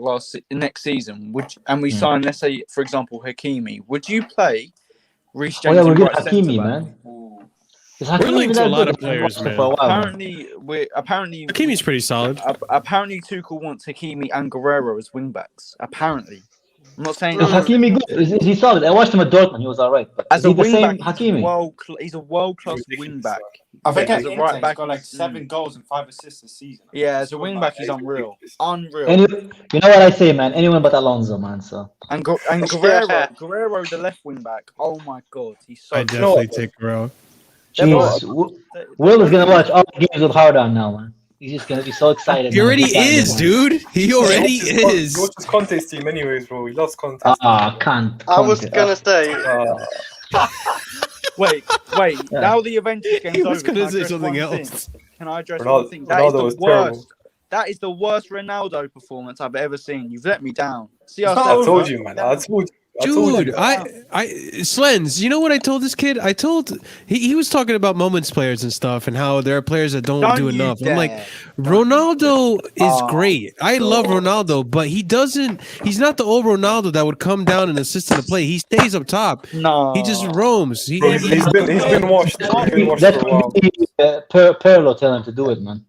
next season, we sign, let's say, for example, Hakimi, would you play Reece Oh James? yeah, we're in getting right Hakimi, centre-back? man. We're linked to a lot of players, man. Apparently, Hakimi's pretty solid. Apparently, Tuchel wants Hakimi and Guerrero as wing backs. Apparently, I'm not saying Is Hakimi good? Is he solid? I watched him at Dortmund. He was all right. But as is a he the wing same back. Hakimi? He's a world class wing back. I think Yeah, at as a Inter, right he's back, got like 7 goals and 5 assists this season. Yeah, as a wing back, he's unreal. Unreal. You know what I say, man? Anyone but Alonso, man. So And Guerrero, the left wing back. Oh my god, he's so. I definitely take Guerrero. jeez, Will is gonna watch all the games with hard on now, man. He's just gonna be so excited. He man. already He's excited, is, man. dude. He already is. He watches Conte's team anyways, bro. He loves Conte. Can't. I was gonna say, Wait. Yeah. Now the Avengers game's He was over. gonna Can I say address something one else. thing? Can I address Ronaldo- one thing? That Ronaldo is was the terrible. worst. That is the worst Ronaldo performance I've ever seen. You've let me down. See, It's how not I told you, man. I told you. Dude, Slens, you know what I told this kid? He was talking about moments players and stuff and how there are players that don't do enough. I'm like, Ronaldo is great. I love Ronaldo, but he's not the old Ronaldo that would come down and assist in the play. He stays up top. No. He just roams. Bro, he's been washed. He's been washed That's for a while. Perlo tell him to do it, man.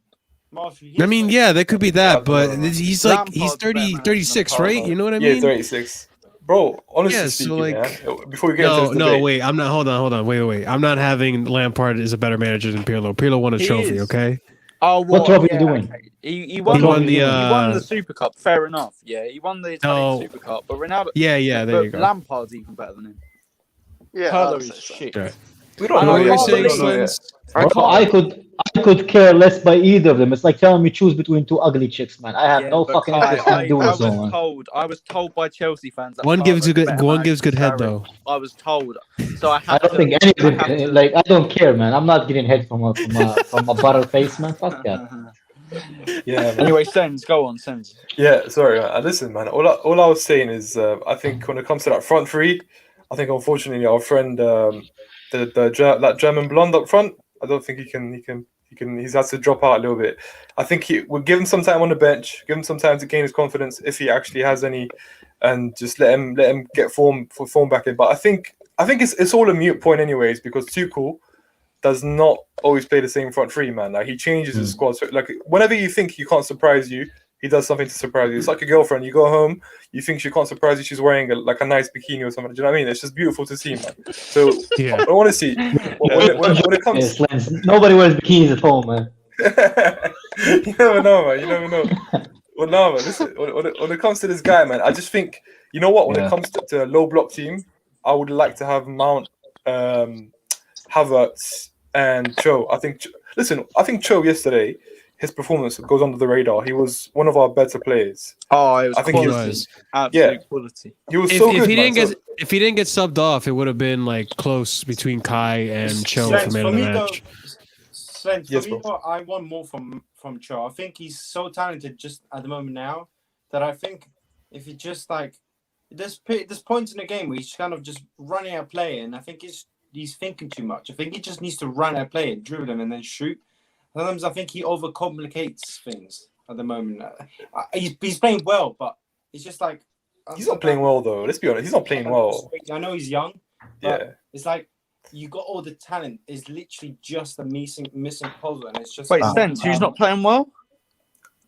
Marshall, I mean, yeah, there could be that, but Yeah, he's like he's Lampard's 30, better man 36, than right? Lampard. You know what I Yeah, mean? 36. Bro, honestly Yeah, so, speaking, like- before we get into No, this no, debate, wait. I'm not. Hold on. Wait. I'm not having Lampard is a better manager than Pirlo. Pirlo won a He trophy, is. okay? Oh, What trophy you doing? Okay. He He won. won the, the, he won the Super Cup. Fair enough. Yeah, he won the Italian No. Super Cup. But Ronaldo. Yeah. There but you go. Lampard's even better than him. Yeah, Pirlo I'd is say so. shit. Okay. we don't I know What were you can't yet. saying, We don't know yet. Slins? Bro, I could care less by either of them. It's like telling me choose between two ugly chicks, man. I have Yeah, no but fucking Kai, interest in I doing was so, man. told. I was told by Chelsea fans that One gives Pirlo's good. better One manager gives good than head Sarri. though. I was told. So I I have don't to. think any of I them, have to- like, I don't care, man. I'm not getting head from a butter face, man. Fuck that. Yeah, man. Anyway, Sens, go on, Sens. Yeah, sorry. Listen, man. All I was saying is, I think when it comes to that front three, I think unfortunately our friend, that German blonde up front, I don't think he can. He has to drop out a little bit. I think we'll give him some time on the bench, give him some time to gain his confidence if he actually has any, and just let him get form back in. But I think it's all a mute point anyways, because Tuchel does not always play the same front three, man. Like he changes his squad. So like whenever you think he can't surprise you, he does something to surprise you. It's like a girlfriend. You go home, you think she can't surprise you. She's wearing a nice bikini or something. Do you know what I mean? It's just beautiful to see, man. So Yeah. I want to see when it comes. Yes, Lance, nobody wears bikinis at home, man. You never know, man. You never know. Well, no, man. Listen, when it comes to this guy, man, I just think you know what. When it comes to a low block team, I would like to have Mount, Havertz, and Cho. I think Cho yesterday, his performance goes under the radar. He was one of our better players. Oh, it was I think he quality. was. Absolute quality. He was If, so if good. he man. didn't get if he didn't get subbed off, it would have been like close between Kai and Cho Slens, for man for of the me, though, match. Slens, Yes, for me, bro. I want more from Cho. I think he's so talented just at the moment now that I think if he just like there's points in the game where he's kind of just running out play, and I think he's thinking too much. I think he just needs to run out play, dribble him, and then shoot. Sometimes I think he overcomplicates things at the moment. He's playing well, but it's just like He's not playing well though. Let's be honest. He's not playing well. I know he's young, but Yeah. it's like you got all the talent. It's literally just a missing puzzle, and it's just Wait, Sens, who's not playing well?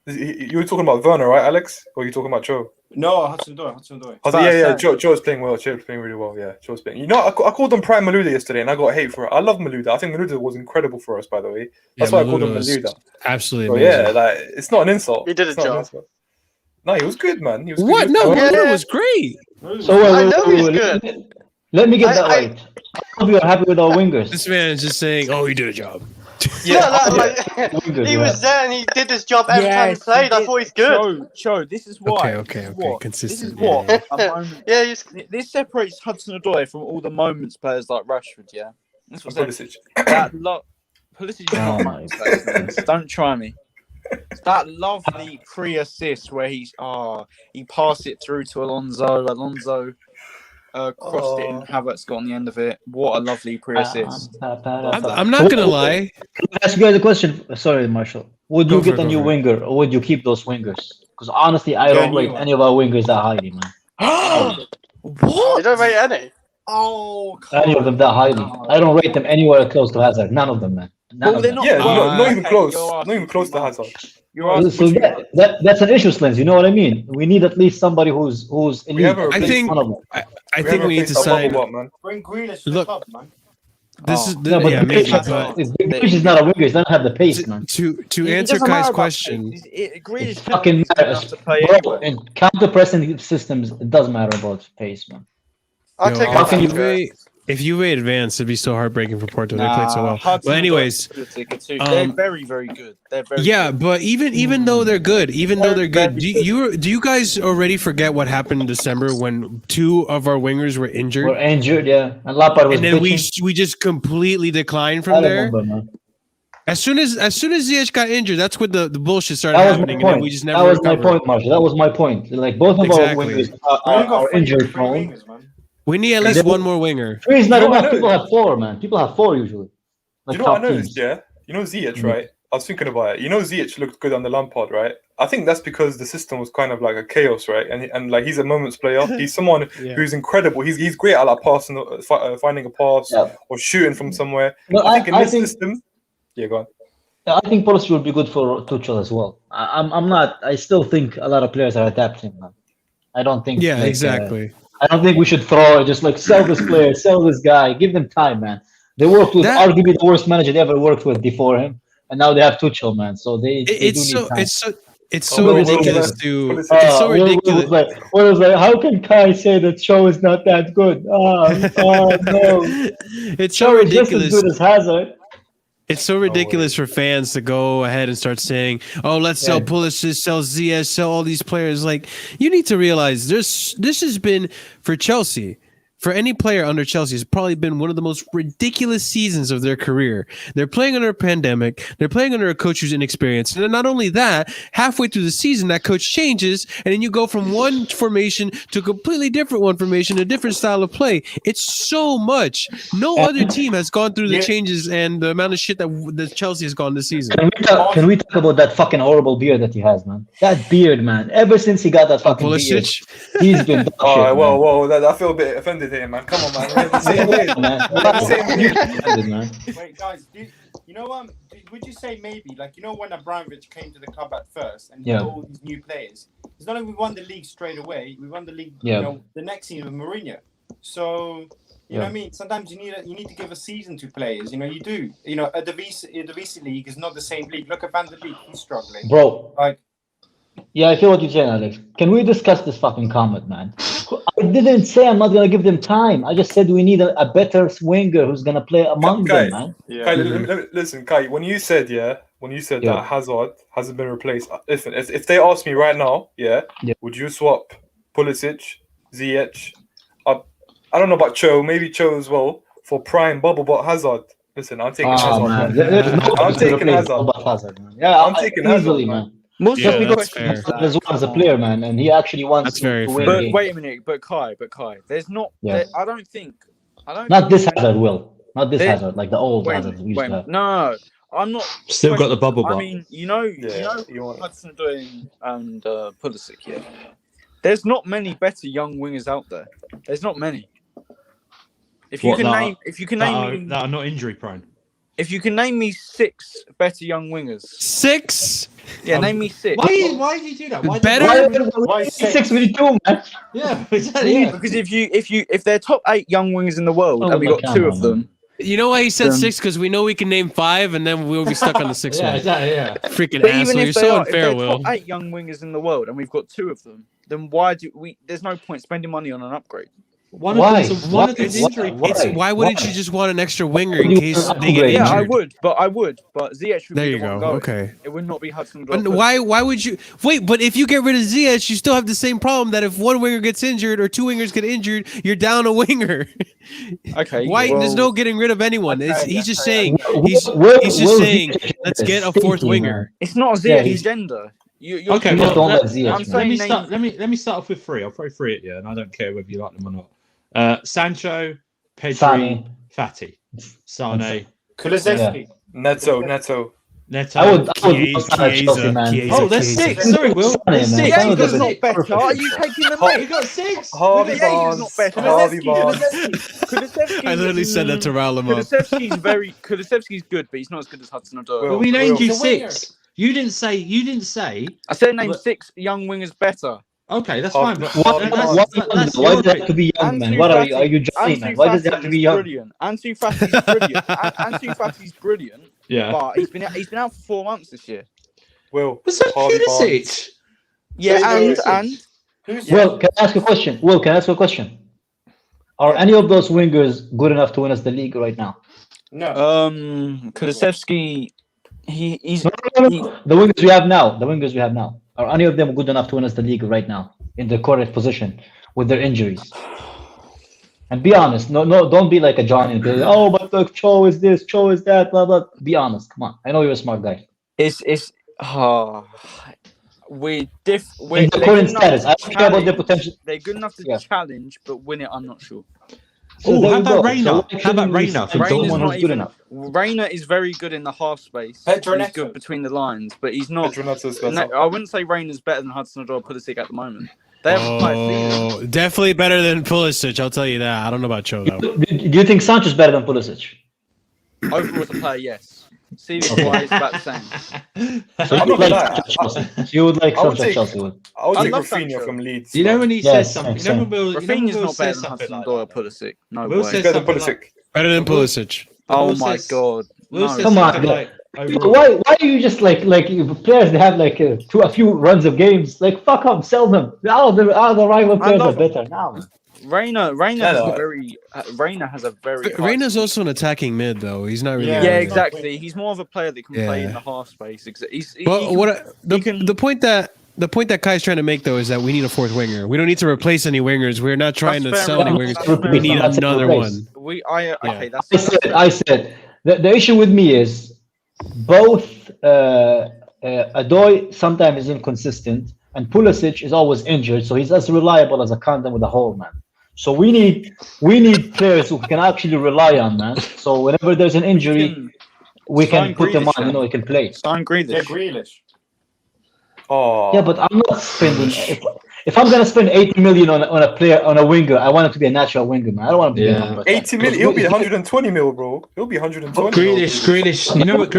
You were talking about Werner, right, Alex? Or are you talking about Cho? No, Hudson-Odoi. Cho's playing well. Cho's playing really well. Yeah, Cho's playing. You know, I called him Prime Malouda yesterday, and I got hate for it. I love Malouda. I think Malouda was incredible for us, by the way. That's why I called him Malouda. Absolutely So amazing. yeah, like it's not an insult. He did a It's not an job. insult. No, he was good, man. He was What? Good. No, Yeah. Malouda was great. So I know he's good. Let me get that I- right. I hope you're happy with our wingers. This man is just saying, "Oh, he did a job." He was there and he did his job every time he played. I thought he's good. Cho, this is why. Okay. Consistent. This is what. Yeah. a moment- Yeah, This separates Hudson-Odoi from all the moments players like Rashford. Yeah, that's what Pulisic. that Pulisic is Oh not my moments players, man. Don't try me. That lovely pre-assist where he passed it through to Alonso. Alonso crossed it and Havertz got on the end of it. What a lovely pre-assist. I'm not gonna lie. Ask you guys a question. Sorry, Marshall. Would you Go for get it, a go new for it. winger, or would you keep those wingers? Because honestly, I Yeah, don't new rate one. any of our wingers that highly, man. What? you don't rate any. Oh, Any of them that highly. I don't rate them anywhere close to Hazard. None of them, man. None Well, of they're them. not. Yeah, Well, not even okay, close. you're Not asking even close too to much. Hazard. You're asking So too much. that's an issue, Slens. You know what I mean? We need at least somebody who's elite. have a- At I least think- one of them. I think we need to sign. Man. Bring Grealish to the Look, club, man. This is No, but yeah, maybe. Grealish But is not a winger. He doesn't have the pace, man. to It answer doesn't matter Kai's about question, pace. Grealish Fucking isn't matters. enough to play Bro, anyway. in counter-pressing systems, it does matter about pace, man. I'll yo, take how it can back. if you advance, it'd be so heartbreaking for Porto. They played so well. Hudson But anyways, they're very, very good. They're very yeah, good. but even though they're good, do you guys already forget what happened in December when two of our wingers were injured, We're injured, yeah. And Lampard was and then bitching. we just completely declined I from there? remember, man. As soon as Ziyech got injured, that's when the bullshit started That was happening, my and then point. we just That never was my recovered. point, Marshall. That was my point. Like both of Exactly. our wingers We only got are three injured prone. wingers, man. We need at least one more winger. Three is not You know what enough. I People know? have four, man. People have four usually. Like You know what I top noticed, teams. yeah? You know Ziyech, Mm. right? I was thinking about it. You know Ziyech looked good under Lampard, right? I think that's because the system was kind of like a chaos, right? And like he's a moments player. He's someone Yeah. who's incredible. He's great at like passing, finding a pass Yeah. or shooting from somewhere. But I think in I this think system, yeah, go on. I think Pulisic will be good for Tuchel as well. I'm not. I still think a lot of players are adapting, man. I don't think. Yeah, like, exactly. I don't think we should throw just like sell this player, sell this guy. Give them time, man. They worked with That- arguably the worst manager they ever worked with before him, and now they have Tuchel, man. So they do It's need so time. it's Oh, so Will, ridiculous Will, to. Will, It's so Will ridiculous. was like, how can Kai say that Shaw is not that good? Oh no, It's Shaw so is just as ridiculous. good as Hazard. It's so ridiculous for fans to go ahead and start saying, "Oh, let's sell Pulisic, sell Ziyech, sell all these players." Like, you need to realize this has been for Chelsea. For any player under Chelsea, it's probably been one of the most ridiculous seasons of their career. They're playing under a pandemic. They're playing under a coach who's inexperienced. And then not only that, halfway through the season, that coach changes, and then you go from one formation to a completely different one formation, a different style of play. It's so much. No other team has gone through the changes and the amount of shit that Chelsea has gone this season. Can we talk about that fucking horrible beard that he has, man? That beard, man. Ever since he got that fucking beard, Pulisic? he's been dog Oh, shit, whoa! I feel a bit offended here, man. Come on, man. We're the same way. man. Wait, guys, you know would you say maybe, like, you know, when Abramovich came to the club at first and he got all these new players, it's not like we won the league straight away. We won the league, you know, the next season with Mourinho. So, you know what I mean? Sometimes you need to give a season to players. You know, you do. You know, the VC league is not the same league. Look at Van der Beek, he's struggling. Bro. Like, yeah, I feel what you're saying, Alex. Can we discuss this fucking comment, man? I didn't say I'm not gonna give them time. I just said we need a better winger who's gonna play among them, man. Kai, listen, Kai. When you said that Hazard hasn't been replaced, listen. If they ask me right now, would you swap Pulisic, Ziyech? I don't know about Cho, maybe Cho as well for prime bubble, but Hazard. Listen, I'm taking Hazard. Man. I'm taking Hazard. Man. Yeah, I'm taking easily, Hazard, man. Most Yeah, people that's fair. As well as a player, man, and he actually wants That's very to win. fair. games. But wait a minute, but Kai, there's not. Yeah. I don't think. Not this Hazard, Will. Not this There- Hazard, like the old Wait, Hazard we used wait, to have. no, I'm not. Still got the bubble I butt. mean, you know you want- Hudson doing and Pulisic. Yeah, there's not many better young wingers out there. There's not many. If you What, can that name, are- if you can that, name are, me, that are not injury prone. if you can name me 6 better young wingers, 6? yeah, name me 6. Why did you do that? Why Better? why Six with two, man. Yeah, exactly. Yeah. Because if they're top 8 young wingers in the world, Oh and we my got 2 God, of them, You know why he said Um, 6? Because we know we can name 5, and then we'll be stuck on the 6th Yeah, one. exactly. Yeah. Freaking but asshole! even You're if they so are, unfair, if they're Will. top 8 young wingers in the world, and we've got 2 of them, then why do we? There's no point spending money on an upgrade. One Why? of them's one of them's Why? injury Why? prone. Why wouldn't you just want an extra winger in You case can they get upgrade. injured? Yeah, I would, but Ziyech would There be you the one go. going. Okay. It would not be Hudson. But why would you wait? But if you get rid of Ziyech, you still have the same problem that if one winger gets injured or 2 wingers get injured, you're down a winger. Okay. Why? well, There's no getting rid of anyone. Okay, He's just okay, saying. okay. He's Will just saying. Ziyech Let's is get a 4th stinky, winger. man. It's not Yeah, Ziyech's he's- agenda. You're Okay, You well, just don't let- let Ziyech, I'm man. saying- let me start off with 3. I'll throw 3 at you, and I don't care whether you like them or not. Sancho, Pedri, Sane. Fati, Sane, Kulusevski. Neto. Neto. I would start Chelsea, man. Oh, there's 6. Sorry, Will. Sane, There's man. 6. Sane Jaeger's doesn't- not better. Are you taking the We mic? got 6. Harvey Jaeger's Barnes. not better. Harvey Barnes. Kulusevski. I literally said that to rile him up. Kulusevski's good, but he's not as good as Hudson Odoi. Will, But we named you He's a winger. 6. You didn't say. I said name But- 6 young wingers better. Okay, that's Harvey- fine. But Harvey that's- Barnes. that's Why your does it have to be young, man? What are you? Are you Johnny, man? Why does it have to be young? Brilliant. Ansu Fati's brilliant. Ansu Fati's brilliant, Yeah. but he's been out for 4 months this year. Will. Was that Harvey Pulisic? Yeah, Who's- and Who's Will, can I ask a question? Will, can I ask you a question? Are any of those wingers good enough to win us the league right now? no? Kulusevski, he's No. The wingers we have now. Are any of them good enough to win us the league right now in the correct position with their injuries? And be honest. No, don't be like a Johnny and be like, oh, but look, Cho is this, Cho is that, blah blah. Be honest. Come on. I know you're a smart guy. it's we're In they're the good current enough status, I to don't care about their challenge- potential. They're good enough to Yeah. challenge, but win it, I'm not sure. So Oh, there how you about go. Reina? So why How about shouldn't we Reina sign from Reina's someone not who's good even. enough? Reina is very good in the half space. Pedro He's Neto. good between the lines, but he's not. Pedro Neto's No, better. I wouldn't say Reina's better than Hudson Odoi or Pulisic at the moment. They haven't played a season. Oh, definitely better than Pulisic. I'll tell you that. I don't know about Cho though. Do you think Sancho's better than Pulisic? Overall as a player, yes. See this why it's about the same. So I'm you would not like gonna Chelsea. You would like I would Sancho take- Chelsea would. I would I take love Rafinha Sancho. from Leeds. You know when he Yes, says something. You know same. when Will. You know when Rafinha's Will not better says than something like Hudson-Odoi or that. Pulisic. No Will way. says Better than something Pulisic. like. Better than Will- Pulisic. Oh Will my says- god. Will No. says Come on, something guys. like overall. Why do you just like players they have like a few runs of games? Like fuck up, sell them. All the rival I players are love better now. Man. Reina has a very high Reyna's speed. also an attacking mid, though. He's not really. Yeah, a Yeah, winger. exactly. He's more of a player that can play in Yeah. the half space. Well, He can- the point that Kai's trying to make though is that we need a fourth winger. We don't need to replace any wingers. We're not trying to That's sell fair any enough. wingers. That's fair We need enough. another Replace. one. Okay, that's I said the issue with me is both Odoi sometimes is inconsistent and Pulisic is always injured, so he's as reliable as a condom with a hole, man. So we need players who can actually rely on, man. So whenever there's an injury, we can sign put them Grealish on. You know, he can play. Sign Grealish. Yeah, Grealish. Oh. Yeah, but I'm not spending. If I'm gonna spend 80 million on a player on a winger, I want him to be a natural winger, man. I don't want him to be a Yeah. number. 80 million. He'll be 120 mil, bro. He'll be 120 Grealish. You know what?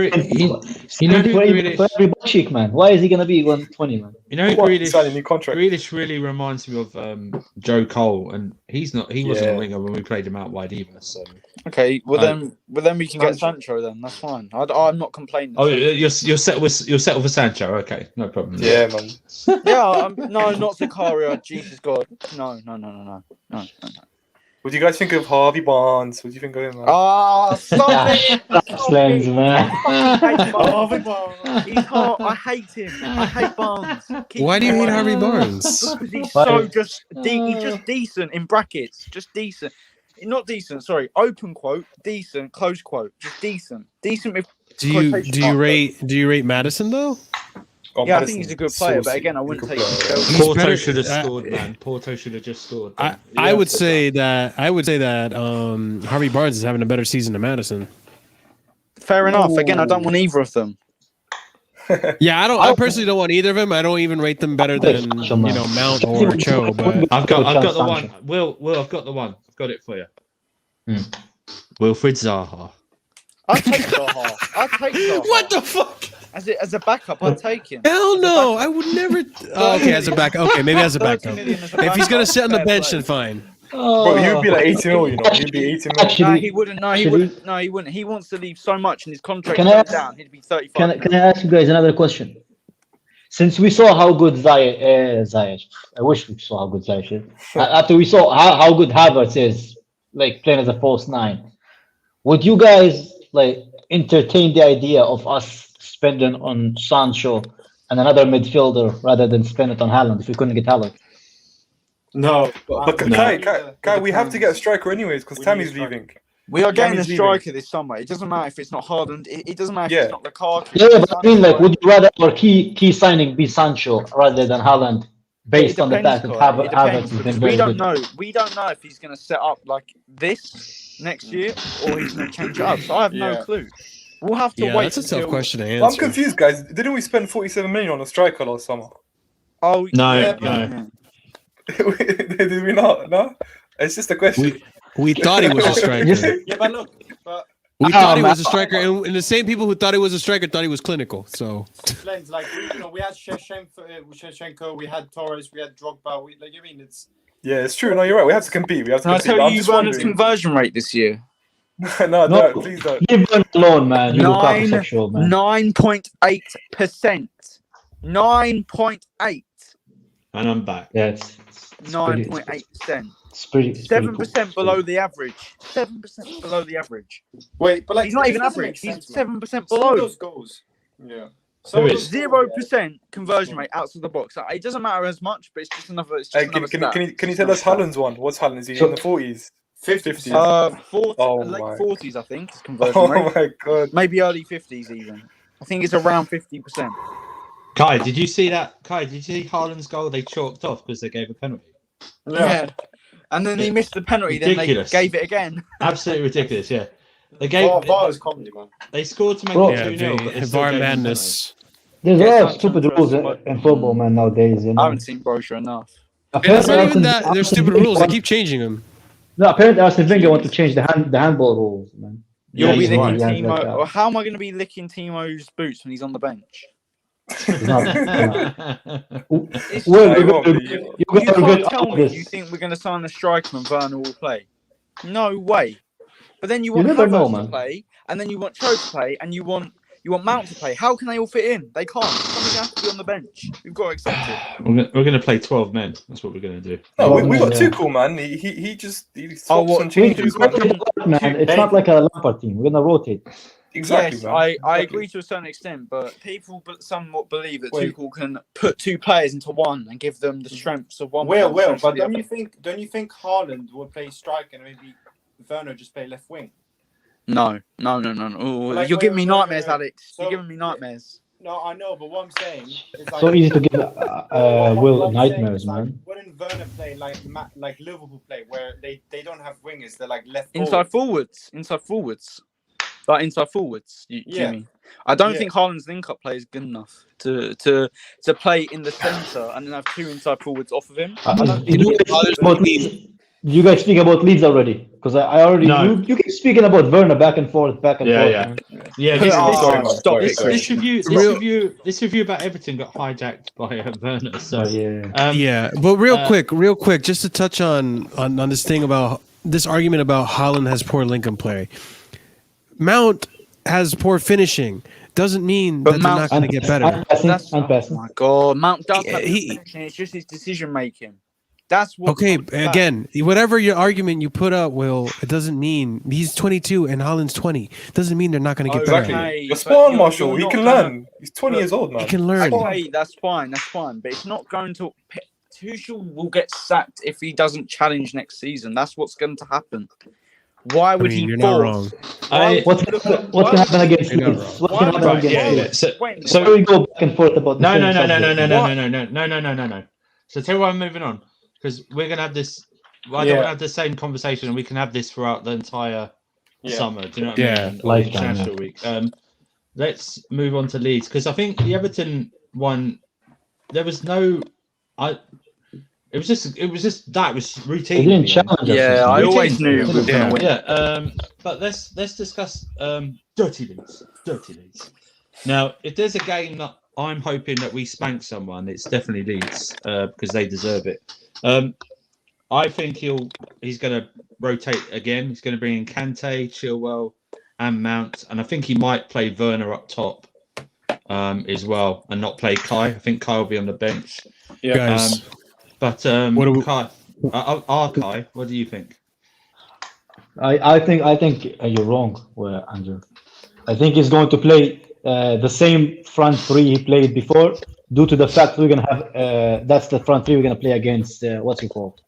You know who for Grealish. every butt cheek, man. Why is he gonna be 120, man? You know who Signing a new contract. Grealish really reminds me of Joe Cole, and he's not. He wasn't Yeah. a winger when we played him out wide either. So. Okay, well then we can get Sancho then. That's fine. I'm not complaining. Oh, you're set with Sancho. Okay, no problem. Yeah, man. Yeah, no, not Zakaria. Jesus God, no. What do you guys think of Harvey Barnes? What do you think of him, man? Ah, stop it! Slends, man. He's hot. I hate him. I hate Barnes. Keep Why do you him hate away. Harvey Barnes? Because he's Why? so he's just decent in brackets. Just decent. Not decent. Sorry. Open quote. Decent. Close quote. Just decent. Decent with. Do quotation you marks. rate Madison though? Oh, Yeah, I Madison, think he's a good player, but saucy. again, I wouldn't Good take player. him. He's Porto better- should have scored, man. Porto should have just scored. I would say that Harvey Barnes is having a better season than Madison. Fair enough. Again, I don't want either of them. Yeah, I personally don't want either of them. I don't even rate them better than Mount or Cho. But I've got the one. Will, I've got the one. I've got it for you. Wilfried Zaha. I'd take Zaha. what the fuck? As a backup, I'd take him. Hell no! I would never. Oh, okay, as a backup. Okay, maybe as a 30 backup. million as a If he's gonna backup, sit on the fair bench, play. then fine. Bro, he'd be like 80 mil, you know. He'd be 80 mil. Actually, No, he wouldn't. No, he Actually- wouldn't. No, he wouldn't. He wants to leave so much, and his contract Can is I going ask- down. He'd be 35. Can I ask you guys another question? Since we saw how good Ziyech, I wish we saw how good Ziyech is. After we saw how good Havertz is, like playing as a false nine, would you guys like entertain the idea of us spending on Sancho and another midfielder rather than spend it on Haaland if we couldn't get Haaland? No. But Kai, we have to get a striker anyways because We Tammy's need a striker. leaving. We are getting a Tammy's striker this summer. It doesn't matter if it's not Haaland. It doesn't matter if Yeah. it's not Lukaku. Yeah, but I mean, like, would you rather our key signing be Sancho rather than Haaland, based It on the depends, fact that Kai. It Havertz depends, has been because very we don't good? know. We don't know if he's going to set up like this next year or he's going to change it up. So I have no Yeah. clue. We'll have to Yeah, wait. that's a tough until- question to I'm answer. confused, guys. Didn't we spend 47 million on a striker last summer? Oh No, yeah, no. Did we not? No? It's just a question. We thought he was a striker. Yeah, but look, but We thought he was a striker, and the same people who thought he was a striker thought he was clinical. So Flames, like we had Shevchenko, we had Torres, we had Drogba. I mean, it's Yeah, it's true. No, you're right. We have to compete. We have to Can I compete. tell I'm you just Werner's wondering. conversion rate this year? No, No. please don't. Leave him alone, man. You Lukaku sexual, man. 9.8%. 9.8. And I'm back. Yeah, it's pretty- 9.8%. It's pretty. It's pretty 7% cool. below the average. 7% below the average. wait, but like He's not this even doesn't average. make He's sense, man. 7% Some of below. those goals. Yeah. Who of is? those goals, 0% conversion rate outside the box. It doesn't matter as much, but it's just another. It's just Hey, another stat. can you tell us Haaland's one? What's Haaland? Is he So- in the 40s? 50%. 40, Oh late my. 40s, I think. Is conversion Oh rate. my god. Maybe early 50s even. I think it's around 50%. Kai, did you see that? Kai, did you see Haaland's goal? They chalked off because they gave a penalty. Yeah. And then he missed the penalty. Ridiculous. Then they gave it again. Absolutely ridiculous. Yeah, they gave. VAR is comedy, man. They scored to make Bro. it 2-0, but they still VAR gave them madness. There's a Yeah, lot of some stupid trust rules what- in football, man, nowadays. You I know? haven't seen brochure enough. It's not even Arsene- that. They're Arsene stupid Wenger rules. They want- keep changing them. No, apparently Arsene Wenger want to change the handball rules, man. You'll be he's licking right. Yeah, Timo. like that. Or how am I going to be licking Timo's boots when he's on the bench? It's not- It's Well, Nah, you're he won't gonna- be. you're You gonna can't regret tell all me this. you think we're going to sign a striker and Werner will play. No way. But then you You want never know, Havertz to man. play, and then you want Cho to play, and you want Mount to play. How can they all fit in? They can't. Somebody's going to have to be on the bench. We've got to accept it. We're gonna play 12 men. That's what we're gonna do. No, we got Yeah. Tuchel, man. He just swaps what, and changes, man. Man, it's not like a Lampard team. We're gonna rotate. Exactly, Yes, man. I Exactly. agree to a certain extent, but people somewhat believe that Wait. Tuchel can put two players into one and give them the strengths of one. Well, and the strengths but of the don't other. you think Haaland will play striker and maybe Werner just play left wing? No. Ooh, Like, you're wait, giving me wait, wait, nightmares, wait. Alex. So- You're giving me nightmares. No, I know, but what I'm saying is like So easy to give what Will I'm saying nightmares, is, like, man. wouldn't Werner play like Liverpool play, where they don't have wingers, they're like left Inside forward. forwards. Like inside forwards, you Yeah. mean? I don't Yeah. think Haaland's link-up play is good enough to play in the centre and then have two inside forwards off of him. You guys speak about Leeds already? Because I already No. you keep speaking about Werner back and forth. Yeah. Stop This, it. this review, Real- this review about Everton got hijacked by Werner. So Yeah. Yeah, but real quick, just to touch on this thing about this argument about Haaland has poor link-up play. Mount has poor finishing. Doesn't mean But that they're Mount- not going to get better. And Oh passing. my god, Mount does have He- the finishing, it's just his decision making. That's what. Okay, holds back. again, whatever your argument you put up, Will, it doesn't mean he's 22 and Haaland's 20. Doesn't mean they're not going to get better. Okay, You're but spot on, you're Marshall. He not can gonna- learn. He's 20 years old, man. He can learn. Okay, that's fine. But it's not going to. Tuchel will get sacked if he doesn't challenge next season. That's what's going to happen. Why would he you're not force? wrong. What's gonna happen against You're not Leeds? wrong. What's gonna happen Right, against yeah. Leeds? So Why do we go back and forth about the no. same subject? No. So tell you why I'm moving on, because we're gonna have this. I don't Yeah. want to have the same conversation, and we can have this throughout the entire Yeah. summer. Do you know what Yeah. I mean? Or Lifetime, International Week. Let's move on to Leeds, because I think the Everton one, there was no. It was just that was routine. They didn't challenge us. Yeah, I Routine. always knew we were Yeah. going to win. Yeah, but let's discuss dirty Leeds. Now, if there's a game that I'm hoping that we spank someone, it's definitely Leeds because they deserve it. I think he's going to rotate again. He's going to bring in Kante, Chilwell, and Mount, and I think he might play Werner up top as well, and not play Kai. I think Kai will be on the bench. Guys, But What do we- Kai, Kai, what do you think? I think you're wrong, Andrew. I think he's going to play the same front three he played before, due to the fact we're gonna have that's the front three we're gonna play against what's it called?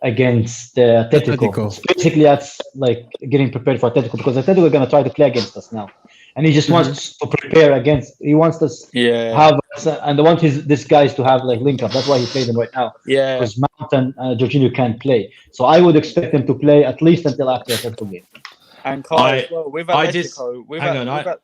Against Atletico. Atletico. So basically, that's like getting prepared for Atletico, because Atletico are gonna try to play against us now, and he just wants to prepare against. He wants us Yeah. have and I want this guys to have like link up. That's why he played them right now. Yeah. Because Mount and Jorginho can't play, so I would expect them to play at least until after Atletico game. And Kai as well. With Atletico,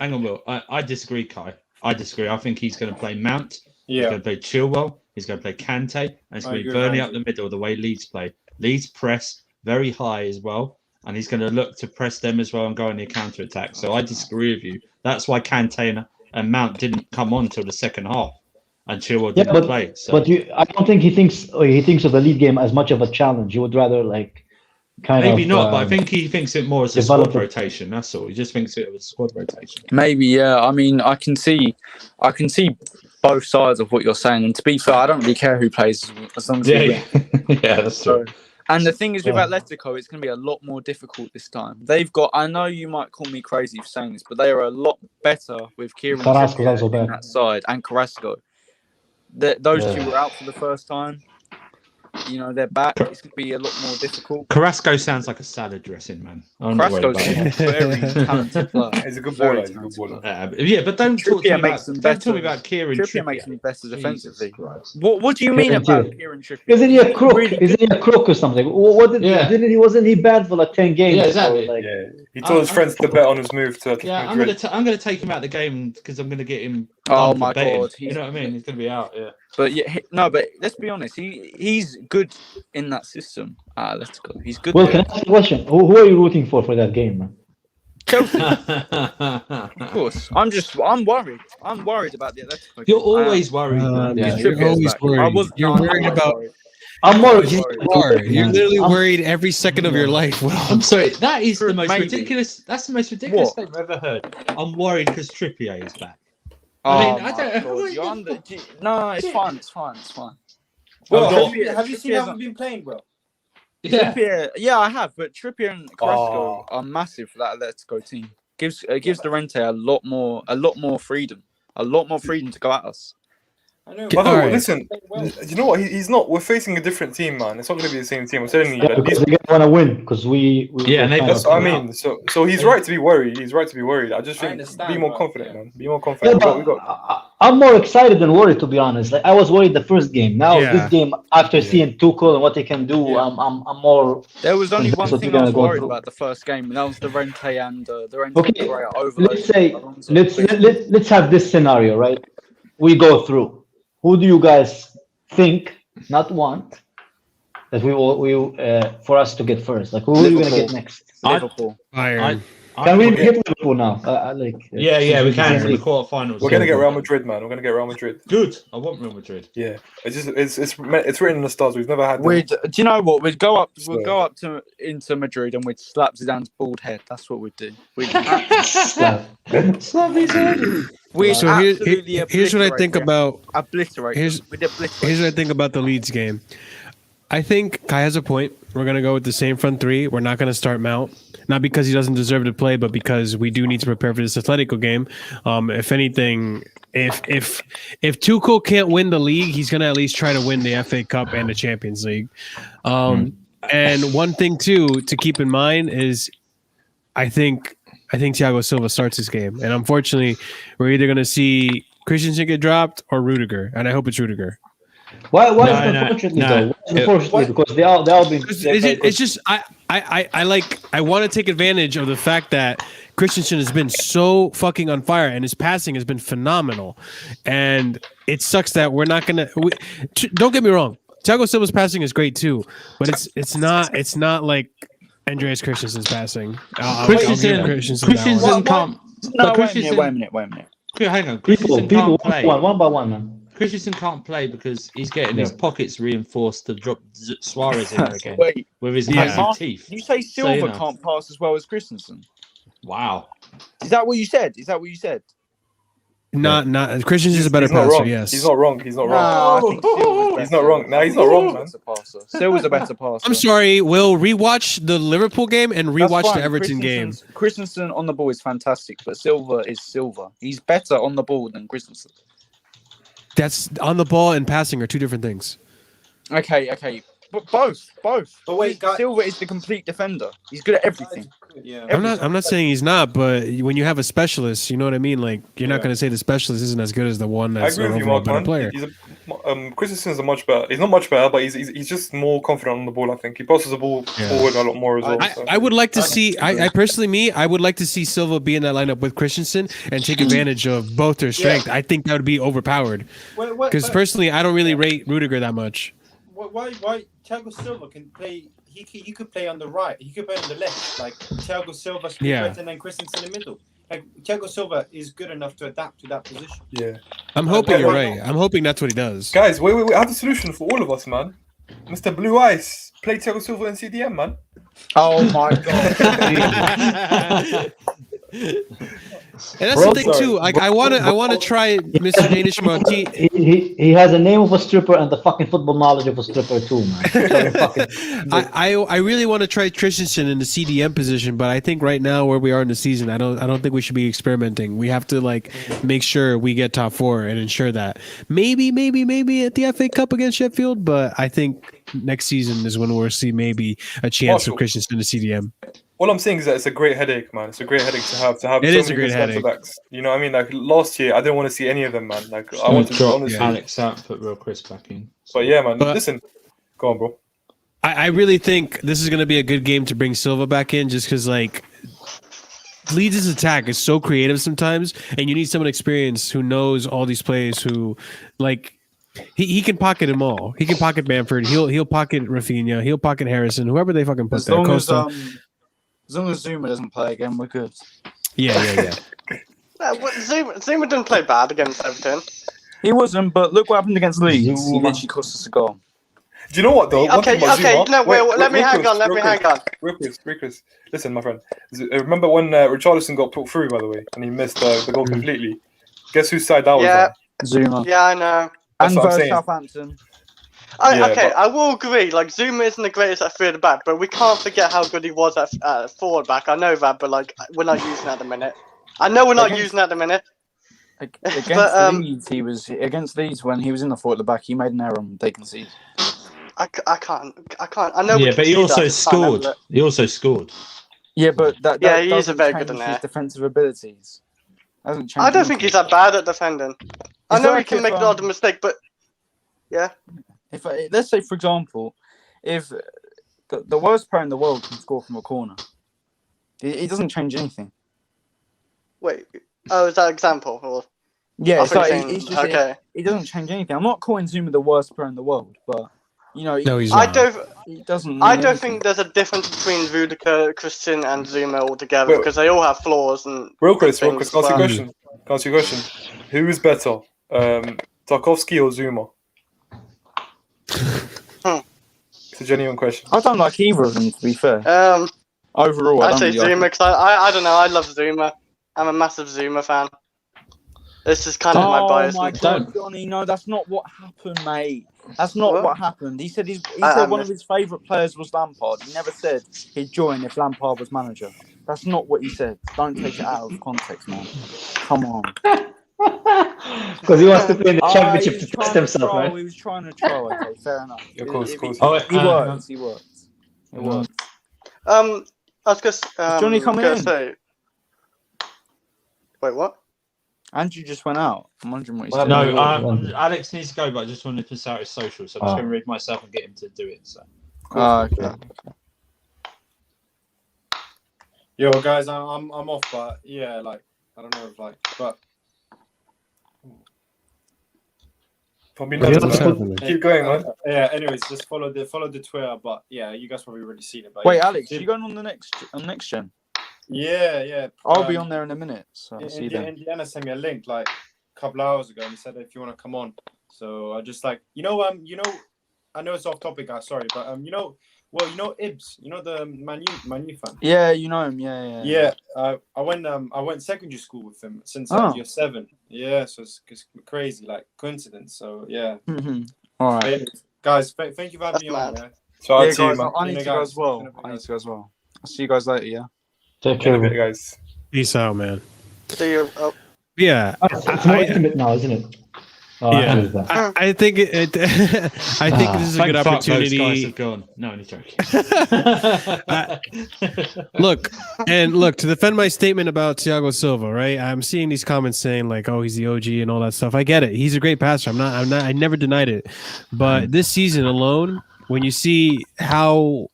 Hang on, Will. I disagree, Kai. I disagree. I think he's going to play Mount. He's Yeah. going to play Chilwell. He's going to play Kante. And it's I going to be agree, Burnley Andrew. up the middle the way Leeds play. Leeds press very high as well. And he's going to look to press them as well and go on the counter attack. So I disagree with you. That's why Kante and Mount didn't come on till the second half. And Chilwell Yeah, didn't play. So. But I don't think he thinks of the league game as much of a challenge. He would rather like Maybe not, but I think he thinks it more as a develop squad it. rotation. That's all. He just thinks it was a squad rotation. Maybe, yeah. I mean, I can see both sides of what you're saying. And to be fair, I don't really care who plays as long as we win. Yeah, that's So, and the thing is with Yeah. Atletico, it's going to be a lot more difficult this time. They've got, I know you might call me crazy for saying this, but they are a lot better with Kieran Carrasco's Trippier also in back. that side and Carrasco. Those Yeah. two were out for the first time. You know, they're back. It's going to be a lot more difficult. Carrasco sounds like a salad dressing, man. I don't know what Carrasco's about a him. very talented player. He's a good Very baller. He's a good talented baller. player. Yeah, but don't talk to Trippier me makes about them don't better. talk me about Kieran Trippier Trippier. makes them better defensively. Christ. What do you mean Kieran about Trippier. Kieran Trippier? Isn't he a crook? Really Isn't he a crook or something? Wasn't he bad for like 10 games? Yeah, or exactly. Like, Yeah, he told his friends to bet on his move to Yeah, Madrid. I'm gonna take him out of the game because I'm gonna get him. Oh done for my betting. God, You know what I mean? He's gonna be out. Yeah. But yeah, but let's be honest. He's good in that system. Atletico. He's good. well, there. can I ask you a question? Who are you rooting for that game, man? Chelsea, of course. I'm worried. I'm worried about the Atletico. You're game. always worried, man. yeah, Trippier you're is always back. worried. You're I'm worried always about. worried. I'm more I'm excited. worried. You are. You're man. literally I'm- worried every second of your life. I'm sorry. That is the most Maybe. ridiculous. That's the most ridiculous What? statement I've ever heard. I'm worried because Trippier is back. Oh I mean, my I don't- God, you're under. No, it's fine. It's fine. Well, Oh, have you seen Trippier's how we've been playing, Will? Yeah. Trippier, yeah, I have, but Trippier and Carrasco Oh. are massive for that Atletico team. Gives Llorente a lot more freedom, to go at us. I know. All But right. listen, you know what? He's not. We're facing a different team, man. It's not going to be the same team. I'm telling you. Yeah, because they want to win. Because we Yeah, and they That's got what I mean. So he's right to be worried. He's right to be worried. I just I think understand, be more but, confident, yeah. man. Be more Yeah, confident. but we got I'm more excited than worried, to be honest. Like I was worried the first game. Now Yeah. this game, after seeing Tuchel and what he can do, Yeah. I'm more. There was only Convinced one that thing we're I was gonna go worried through. about the first game, and that was the Rente and the Rente Okay, Correa overload. let's say Alonso. let's have this scenario, right? We go through. Who do you guys think, not want, that for us to get first? Like who are we gonna get Liverpool. next? Liverpool. Iron. Can we get Liverpool now? Yeah, we can in the see. quarterfinals. we're gonna get Real Madrid, man. We're gonna get Real Madrid. Good. I want Real Madrid. Yeah, it's written in the stars. We've never had. Do you know what? We'd go up So- into Madrid and we'd slap Zidane's bald head. That's what we'd do. We'd Slap. Slap his head. We'd So absolutely here's what I think obliterate him. about. Obliterate. Here's- him. We'd obliterate. Here's what I him. think about the Leeds game. I think Kai has a point. We're gonna go with the same front three. We're not gonna start Mount, not because he doesn't deserve to play, but because we do need to prepare for this Atletico game. If anything, if Tuchel can't win the league, he's gonna at least try to win the FA Cup and the Champions League. And one thing too to keep in mind is, I think Thiago Silva starts this game, and unfortunately, we're either gonna see Christensen get dropped or Rudiger, and I hope it's Rudiger. Why No, is it unfortunately no. though? Why is it unfortunately? Because they all been. It's just I want to take advantage of the fact that Christensen has been so fucking on fire and his passing has been phenomenal, and it sucks that we're not gonna. Don't get me wrong, Thiago Silva's passing is great too, but it's not like Andreas Christensen's passing. I'll give Christensen that one. Christensen can't. No, but wait a minute. Hang on. People Christensen can't play. one by one, man. Christensen can't play because he's getting his pockets reinforced to drop Suarez in there again Wait, with his Yeah. massive teeth. you say Silva you know. can't pass as well as Christensen? Wow. Is that what you said? Not Christensen's a better he's not passer. wrong. Yes, He's not wrong. He's not wrong. Nah, I think Silva's He's not wrong. No, he's not wrong, man. Silva's a better passer. I'm sorry. We'll rewatch the Liverpool game and That's rewatch fine. the Everton game. Christensen on the ball is fantastic, but Silva is Silva. He's better on the ball than Christensen. That's on the ball and passing are two different things. Okay. But both. But wait, guys- Silva is the complete defender. He's good at everything. Yeah. I'm not saying he's not, but when you have a specialist, you know what I mean. Like you're not Yeah. going to say the specialist isn't as good as the one I that's agree an with you, overall Mark. better Man. player. Christensen's a much better. He's not much better, but he's just more confident on the ball. I think he passes the ball forward a lot more as well. so. I would like to see. I personally, I would like to see Silva be in that lineup with Christensen and take advantage of both their strength. I think that would be overpowered. Because personally, I don't really rate Rudiger that much. Why Thiago Silva can play? He could play on the right. He could play on the left. Like Thiago Silva, and then Christensen in the middle. Like Thiago Silva is good enough to adapt to that position. Yeah, I'm hoping Okay, you're why right. I'm hoping that's what he does. guys, wait. I have a solution for all of us, man. Mr. Blue Ice, play Thiago Silva in CDM, man. Oh my god. And that's the thing too. Like I want to try Mr. Danish Monty. He has a name of a stripper and the fucking football knowledge of a stripper too, man. I really want to try Christensen in the CDM position, but I think right now where we are in the season, I don't think we should be experimenting. We have to like make sure we get top four and ensure that maybe at the FA Cup against Sheffield, but I think next season is when we'll see maybe a chance of Christensen in the CDM. All I'm saying is that it's a great headache, man. It's a great headache to have. It so is a many great good headache. centre-backs. You know what I mean? Like last year, I didn't want to see any of them, man. Like I wanted to drop honestly. Alex out, put Real Chris back in. But yeah, man. But- Listen, go on, bro. I really think this is going to be a good game to bring Silva back in just because, like, Leeds' attack is so creative sometimes, and you need someone experienced who knows all these plays who, like, he can pocket them all. He can pocket Bamford. He'll pocket Rafinha. He'll pocket Harrison. Whoever they fucking put As there. long as Costa. As long as Zuma doesn't play again, we're good. Yeah. Zuma didn't play bad against Everton. He wasn't, but look what happened against Leeds. He Zuma. literally cost us a goal. Do you know what though? One thing about Zuma- No, wait, let me real hang quick, on. Let real me quick. hang on. Real quick. Listen, my friend. Remember when Richarlison got put through, by the way, and he missed the goal completely? Guess whose side that was Yeah. on? Zuma. Yeah, I know. That's And what I'm versus saying. Southampton. Yeah, Okay, but- I will agree. Like Zuma isn't the greatest at 3 at the back, but we can't forget how good he was at forward back. I know that, but like we're not using that at the minute. I know we're not Against- using that at the minute. Against But, Leeds, he was against Leeds when he was in the forward at the back. He made an error and they conceded. I can't. I know. we Yeah, but he concede also that, I just can't scored. handle it. He also scored. Yeah, but that Yeah, he is a doesn't very good change in his there. defensive abilities. Doesn't change. I don't think he's that bad at defending. I Is know that he can if, make an odd mistake, but yeah. If let's say, for example, if the worst player in the world can score from a corner, it doesn't change anything. Wait. Oh, is that an example? Or... Yeah, I it's thought like you were it's saying- just okay. it doesn't change anything. I'm not calling Zuma the worst player in the world, but you know, No, he's I not. don't. it doesn't. I mean don't anything. think there's a difference between Rudiger, Christian, and Zuma altogether Well- because they all have flaws and. Real good quick, things as can I ask you a well. question? Can I ask you a question? Who is better, Tarkovsky or Zuma? It's a genuine question. I don't like either of them, to be fair. Overall, I I don't say really like Zuma it. because I don't know. I love Zuma. I'm a massive Zuma fan. This is kind of my bias. Oh my Don't. god, Johnny! No, that's not what happened, mate. That's not What? what happened. He said he I said one of missed- his favourite players was Lampard. He never said he'd join if Lampard was manager. That's not what he said. Don't take it out of context, man. Come on. Because he wants to play in the He championship was to trying test to himself, troll. right? He was trying to troll. Okay, fair enough. Of course, of course. Oh, wait, He works. He works. It works. I was just Johnny coming gonna in? say. Wait, what? Andrew just went out. I'm wondering what he's Well, doing. No, Alex needs to go, but I just wanted to piss out his social, so I'm just Oh. going to read myself and get him to do it. So. Okay. Yo, guys, I'm off, but yeah, like I don't know if like, but Probably Yeah, not, that's man. happening? Keep going, man. yeah. Anyways, just follow the Twitter, but yeah, you guys probably already seen it. But Wait, yeah, Alex, you going on the next gen? Yeah. I'll be on there in a minute. So I'll see you then. Indiana sent me a link like a couple hours ago, and he said if you want to come on. So I just like I know it's off topic, guys. Sorry, but Ibs, the Man U fan. Yeah, you know him. Yeah. Yeah, I went secondary school with him since Oh. year 7. Yeah, so it's crazy, like coincidence. So yeah, Mhm. All right. But yeah, guys, thank you for having me That's on. mad. Shout out Yeah, to you, guys, man. I need to go as well. I'll see you guys later. Yeah. Take In a care. bit, guys. Peace out, man. See you. Oh, Yeah, It's more intimate now, isn't it? Oh, I yeah. understand. I think it I think this is a good Thank fuck those guys opportunity. have gone. No, only joking. Look to defend my statement about Thiago Silva, right? I'm seeing these comments saying like, "Oh, he's the OG" and all that stuff. I get it. He's a great passer. I never denied it. But this season alone, when you see how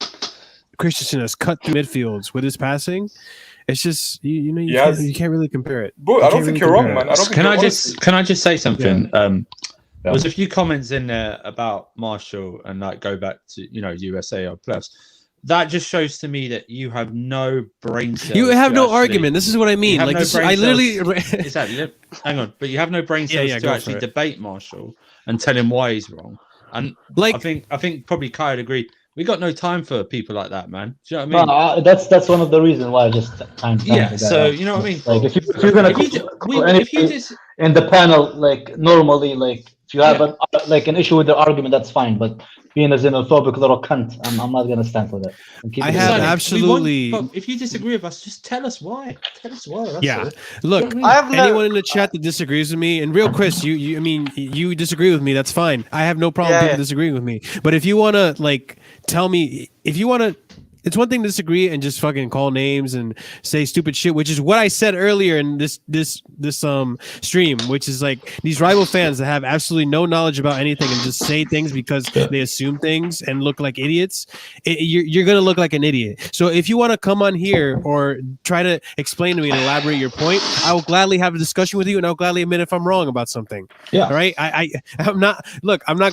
Christensen has cut through midfields with his passing, it's just you can't really compare it. Bro, I don't think you're wrong, man. I don't think Can you're I honestly. just say something? Yeah. There's a few comments in there about Marshall and like go back to USA or plus. That just shows to me that you have no brain cells. You have to no actually- argument. This is what I mean. have Like no this, brain I cells. literally. Exactly. Hang on, but you have no brain cells Yeah, to go for actually it. debate Marshall and tell him why he's wrong. And Like I think probably Kai would agree. We got no time for people like that, man. Do you know what No, I mean? that's one of the reasons why I just time. Yeah. So you know what I mean. Like if you're gonna If you, if you just in the panel, like normally, like if you have an issue with the argument, that's fine. But being a xenophobic little cunt, I'm not gonna stand for that. I'm keeping I it have simple. absolutely. if you disagree with us, just tell us why. Tell us why. That's Yeah. all. Look, I have no. anyone in the chat that disagrees with me, and real Chris, you disagree with me, that's fine. I have no problem people disagreeing with me. But if you want to like tell me, if you want to, it's one thing to disagree and just fucking call names and say stupid shit, which is what I said earlier in this stream, which is like these rival fans that have absolutely no knowledge about anything and just say things because they assume things and look like idiots. You're gonna look like an idiot. So if you want to come on here or try to explain to me and elaborate your point, I will gladly have a discussion with you and I'll gladly admit if I'm wrong about something. Yeah. All right. I'm not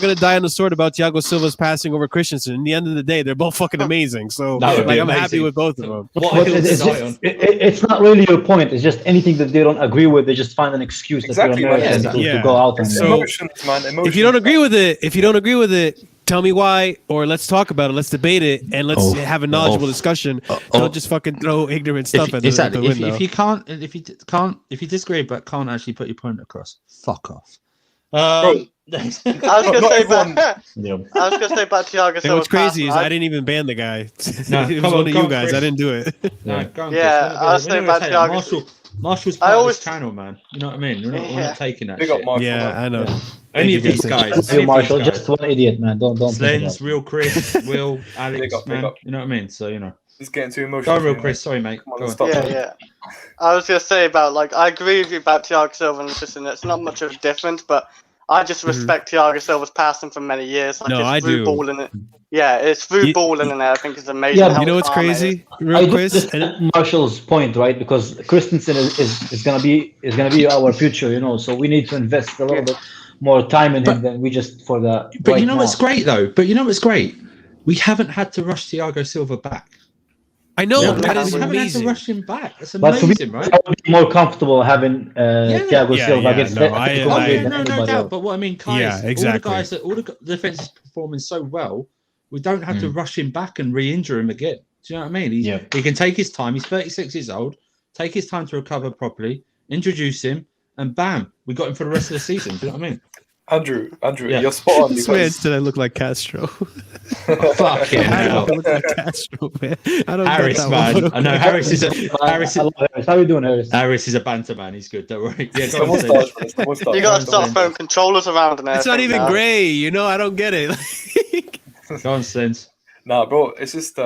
gonna die on the sword about Thiago Silva's passing over Christensen. In the end of the day, they're both fucking amazing. So That would be Like I'm happy amazing. with both of them. What But hill to it's, die just, on? it's not really your point. It's just anything that they don't agree with. They just find an excuse Exactly, that you're man. American Yeah. to go out on. It's So- emotions, man. Emotions. If you don't agree with it, tell me why, or let's talk about it. Let's debate it, and let's have a knowledgeable discussion. Don't just fucking throw ignorant stuff at the Exactly. window. If you disagree but can't actually put your point across, fuck off. I was gonna not say everyone- back. Yeah. I was gonna say back to Thiago And Silva's what's crazy pass, is man. I didn't even ban the guy. No, It was come on, one of go you on, guys. Chris. I didn't do it. No, go on, Yeah, Chris. I was saying about Thiago. Marshall's I part of always- this channel, man. You know what I mean? We're Yeah. not taking that Big up shit. Marshall. Yeah, man. I know. Yeah. Thank Any you of these guys. guys. You, Marshall, just one idiot, man. Don't think Slens, about it. real Chris, Will, Alex, Big up, big man. up. You know what I mean? So, you know. He's getting too emotional. Go real for you, Chris. Sorry, mate. Come on, Go on. stop. Yeah. I was gonna say about like I agree with you about Thiago Silva and Tristan. It's not much of a difference, but I just respect Thiago Silva's passing for many years. Like No, it's I through do. balling it. Yeah, it's through You- balling in there. I think it's amazing. Yeah, how You know what's calm it is. crazy, I real do Chris? understand Marshall's point, right? Because Christensen is gonna be our future, you know. So we need to invest a little bit more time in him than we just for the. But right you know now. what's great, though? But you know what's great? We haven't had to rush Thiago Silva back. I know Yeah, that we is we haven't had to amazing. rush him back. That's But to amazing, me, right? I would be more comfortable having Thiago Yeah, Silva yeah, against no, Atletico I- Oh Madrid yeah, than no anybody doubt. else. But what I mean, Kai, Yeah, is exactly. all the defense is performing so well, we don't have to rush him back and re-injure him again. Do you know what I mean? He can take his time. He's 36 years old. Take his time to recover properly. Introduce him, and bam, we got him for the rest of the season. Do you know what I mean? Andrew, Yeah. you're spot on. This man Because, said I look like Castro. Fucking I hell. don't look like Castro, man. I don't Harris, get that man. one. I know Harris is a Harris. I love Harris. How are you doing, Harris? Harris is a banter man. He's good. Don't worry. Yeah, it's go the on, Steve. mustache, man. It's the mustache. You gotta Don't start say throwing controllers around and It's not everything even now. gray, you know. I don't get it. Go on, Slens. Nah, bro, it's just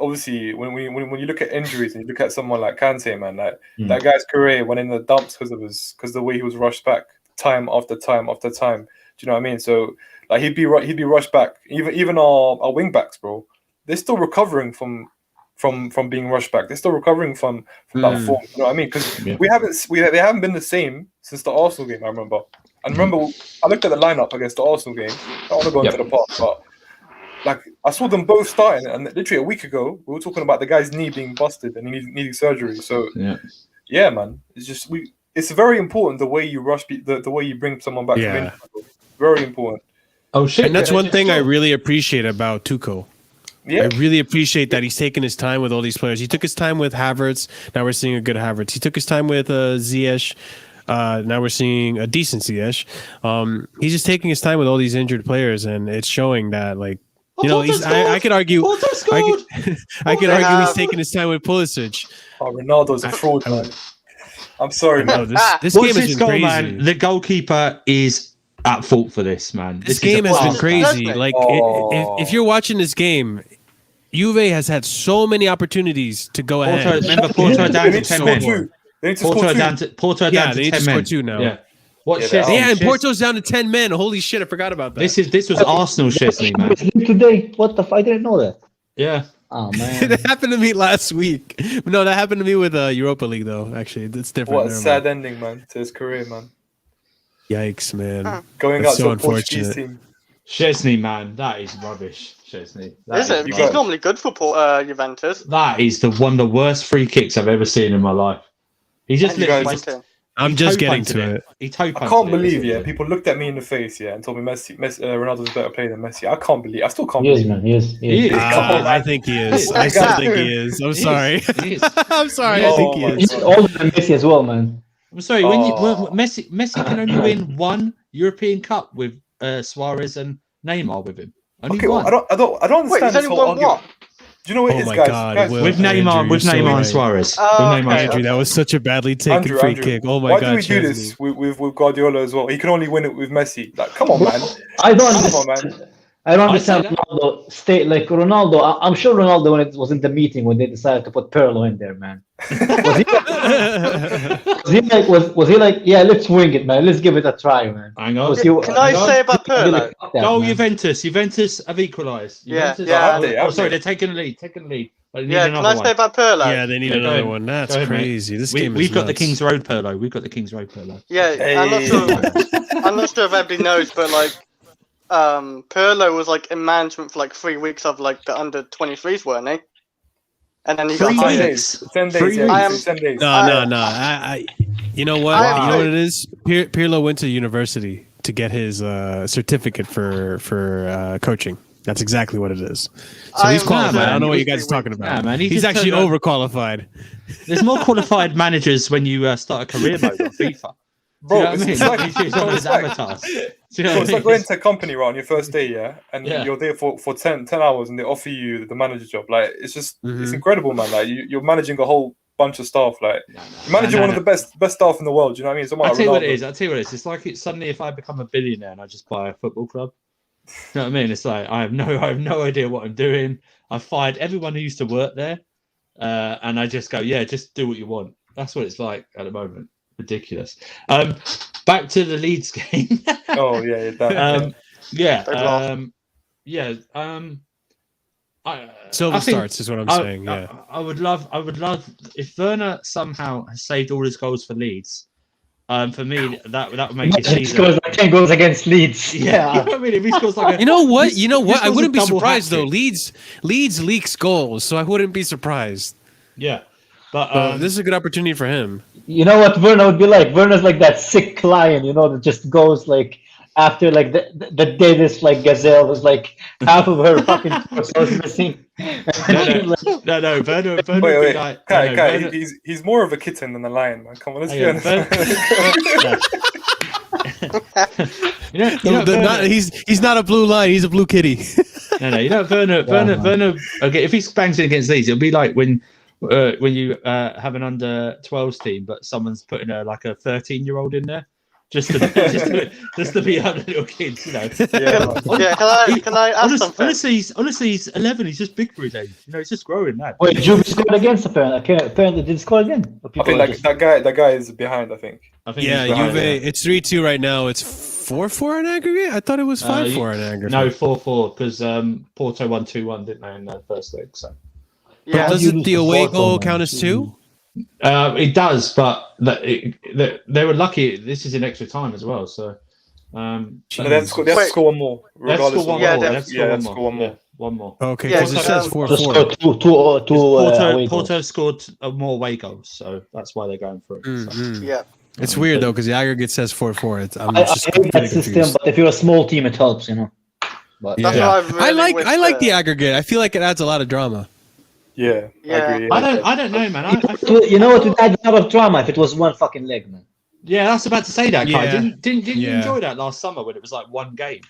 obviously when you look at injuries and you look at someone like Kante, man, that guy's career went in the dumps because the way he was rushed back time after time after time. Do you know what I mean? So like he'd be rushed back. Even our wing backs, bro, they're still recovering from being rushed back. They're still recovering from that form. You know what I mean? Because they haven't been the same since the Arsenal game. I remember. And remember, I looked at the lineup against the Arsenal game. I don't want to go into the past, but like I saw them both starting, and literally a week ago we were talking about the guy's knee being busted and he needing surgery. So yeah, man, it's just it's very important the way you rush the way you bring someone back from injury. Very important. Oh shit! And that's one thing I really appreciate about Tuchel. Yeah, I really appreciate that he's taking his time with all these players. He took his time with Havertz. Now we're seeing a good Havertz. He took his time with Ziyech. Now we're seeing a decent Ziyech. He's just taking his time with all these injured players, and it's showing that, like, you know, I could argue. I could argue he's taking his time with Pulisic. Oh, Ronaldo's a fraud, man. I'm sorry, No, man. this What's game has this been goal, crazy. man? The goalkeeper is at fault for this, man. This game has been crazy. Like, Oh. if you're watching this game, Juve has had so many opportunities to go ahead. Remember, Porto down They to need to 10 score men. two. They need to Porto score two. down to Porto Yeah, down they to need to 10 score men. two now. Yeah. What Yeah, Szczesny- they Yeah, and Szczesny- Porto's down to 10 men. Holy shit, I forgot about that. This was Arsenal, Szczesny, man. Today, what the? I didn't know that. Yeah. Oh man. That happened to me last week. No, that happened to me with Europa League, though. Actually, it's different. What a Never sad mind. ending, man, to his career, man. Yikes, man. Going That's out so to a Portuguese unfortunate. team. Szczesny, man, that is rubbish. Szczesny. That Is it? you He's got- normally good for Juventus. That is one of the worst free kicks I've ever seen in my life. He just And you literally guys went in. I'm he just toe getting punted to it. He toe I punted can't it, believe, isn't yeah, it? people looked at me in the face, yeah, and told me Ronaldo's a better player than Messi. I can't believe. I still can't He is, believe. man. He is. He is. Come on, I man. think he is. I Yeah. still think he is. I'm He sorry. is. He is. I'm sorry. I Oh think he my is. He's older than Messi as well, man. I'm sorry. When Oh. Messi can only win one European Cup with Suarez and Neymar with him. Only Okay, well, one. I don't Wait, understand he's this only whole won argument. what? Do you know what Oh it is, my guys? God, Guys, Will. with Neymar, Andrew, with you're so Neymar and right. Suarez. Oh, With Neymar okay. and Andrew, Suarez. that was such a badly taken Andrew, free Andrew, kick. Oh my why God, do we do Chesney. this with Guardiola as well? He can only win it with Messi. Like, come on, man. I don't Come on, understand. man. I don't I say understand Ronaldo stay like Ronaldo. I'm sure Ronaldo when it was in the meeting when they decided to put Pirlo in there, man. Was he like, yeah, let's wing it, man. Let's give it a try, man. Hang on. Was he- Can I say about Pirlo? Fuck that, Goal man. Juventus. Juventus have equalised. Yeah, Juventus yeah. are- Have they? Oh, sorry, they're taking the lead. But they need Yeah, can another I one. say about Pirlo? Yeah, they need Yeah, go another ahead. one. That's Go ahead, mate. crazy. This game is We've got the nuts. King's Road Pirlo. We've got the King's Road Pirlo. Yeah, Hey. I'm not sure if everybody knows, but like Pirlo was like in management for like 3 weeks of like the under 23s, weren't he? And then he got 3 hired. weeks. 10 days. 3 Yeah, I am- 10 days. No. You know what? I- You know what it is? Pirlo went to university to get his certificate for coaching. That's exactly what it is. So he's qualified. I don't know what you guys are talking about. Nah, man, he's just actually turned on- overqualified. There's more qualified managers when you start a career mode on FIFA. Bro, Do you know what I mean? it's like, You choose one of his avatars. Do you know bro, what it's I like mean? going to a company, right, on your first day, yeah? And Yeah. you're there for 10 hours and they offer you the manager job. Like, it's just, it's Mhm. incredible, man. Like, you're managing a whole bunch of staff. Like, No, you're managing one of the best staff in the world. Do you know what I mean? Someone I'll like tell you what Ronaldo. it is. I'll tell you what it is. It's like suddenly if I become a billionaire and I just buy a football club. You know what I mean? It's like I have no idea what I'm doing. I fired everyone who used to work there, and I just go, yeah, just do what you want. That's what it's like at the moment. Ridiculous. Back to the Leeds game. Oh, yeah, that. Yeah. They've lost. Yeah. Silver I think- starts is what I'm I- saying. Yeah. I would love if Werner somehow has saved all his goals for Leeds. For me, that would make his He season. scores like 10 goals against Leeds. Yeah, you Yeah. know what I mean. If he scores like a, You know what? This- You know this what? I was a wouldn't be double surprised though. hat-trick. Leeds leaks goals, so I wouldn't be surprised. yeah, but This is a good opportunity for him. You know what Werner would be like? Werner's like that sick client, that just goes like after like the deadest like gazelle was like half of her fucking torso is missing. no, Werner would be Wait. like, Kai, no, Kai, Werner- he's more of a kitten than a lion, man. Come on, let's be yeah, honest. you know, Werner- He's not a blue lion. He's a blue kitty. no, you know, Werner. Okay, if he bangs it against these, it'll be like when you have an under 12s team, but someone's putting like a 13-year-old in there. Just to be other little kids, Yeah, man. Yeah, can I ask something? honestly, he's 11. He's just big for his age. He's just growing, lad. Wait, Juve scored against apparently. Apparently did score again. Or I people think are that, just- that guy is behind, I think. I think Yeah, he's behind, Juve. It's 3-2 right now. It's 4-4 in aggregate. I thought it was 5-4 in aggregate. No, 4-4 because Porto won 2-1, didn't they, in the first leg? So Yeah, Doesn't the away Porto, goal man. count as 2? it does, but they were lucky. This is in extra time as well. So And they have to Wait. score one more. let's Regardless score of one Yeah, more. they- Let's yeah, score let's one score more. one more. Yeah, one more. Okay, Yeah, because it says so- 4-4. Just scored two away goals. Porto scored more away goals, so that's why they're going for it. So. Mhm. yeah. It's weird though because the aggregate says 4-4. I'm I just hate really that system, confused. but if you're a small team, it helps, But That's Yeah. what I really wish I like the that- aggregate. I feel like it adds a lot of drama. Yeah, Yeah. I agree. I don't know, man. I you know what would add a lot of drama if it was one fucking leg, man. yeah, I was about to say that, Kai. Yeah. Didn't you Yeah. enjoy that last summer when it was like one game,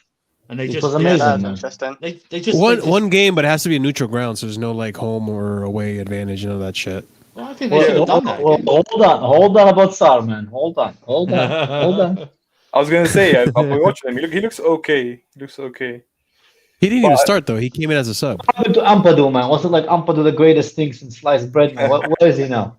and they It just was yeah, amazing. That's man. interesting. They just One game, but it has to be a neutral ground, so there's no like home or away advantage, none of that shit. Well, I think they should have done that. Hold on about Sar, man. Hold on. I was gonna say, we're watching him. He looks okay. He looks okay. He didn't even But- start though. He came in as a sub. What happened to Ampadu, man? Was it like Ampadu the greatest thing since sliced bread, man? Where is he now?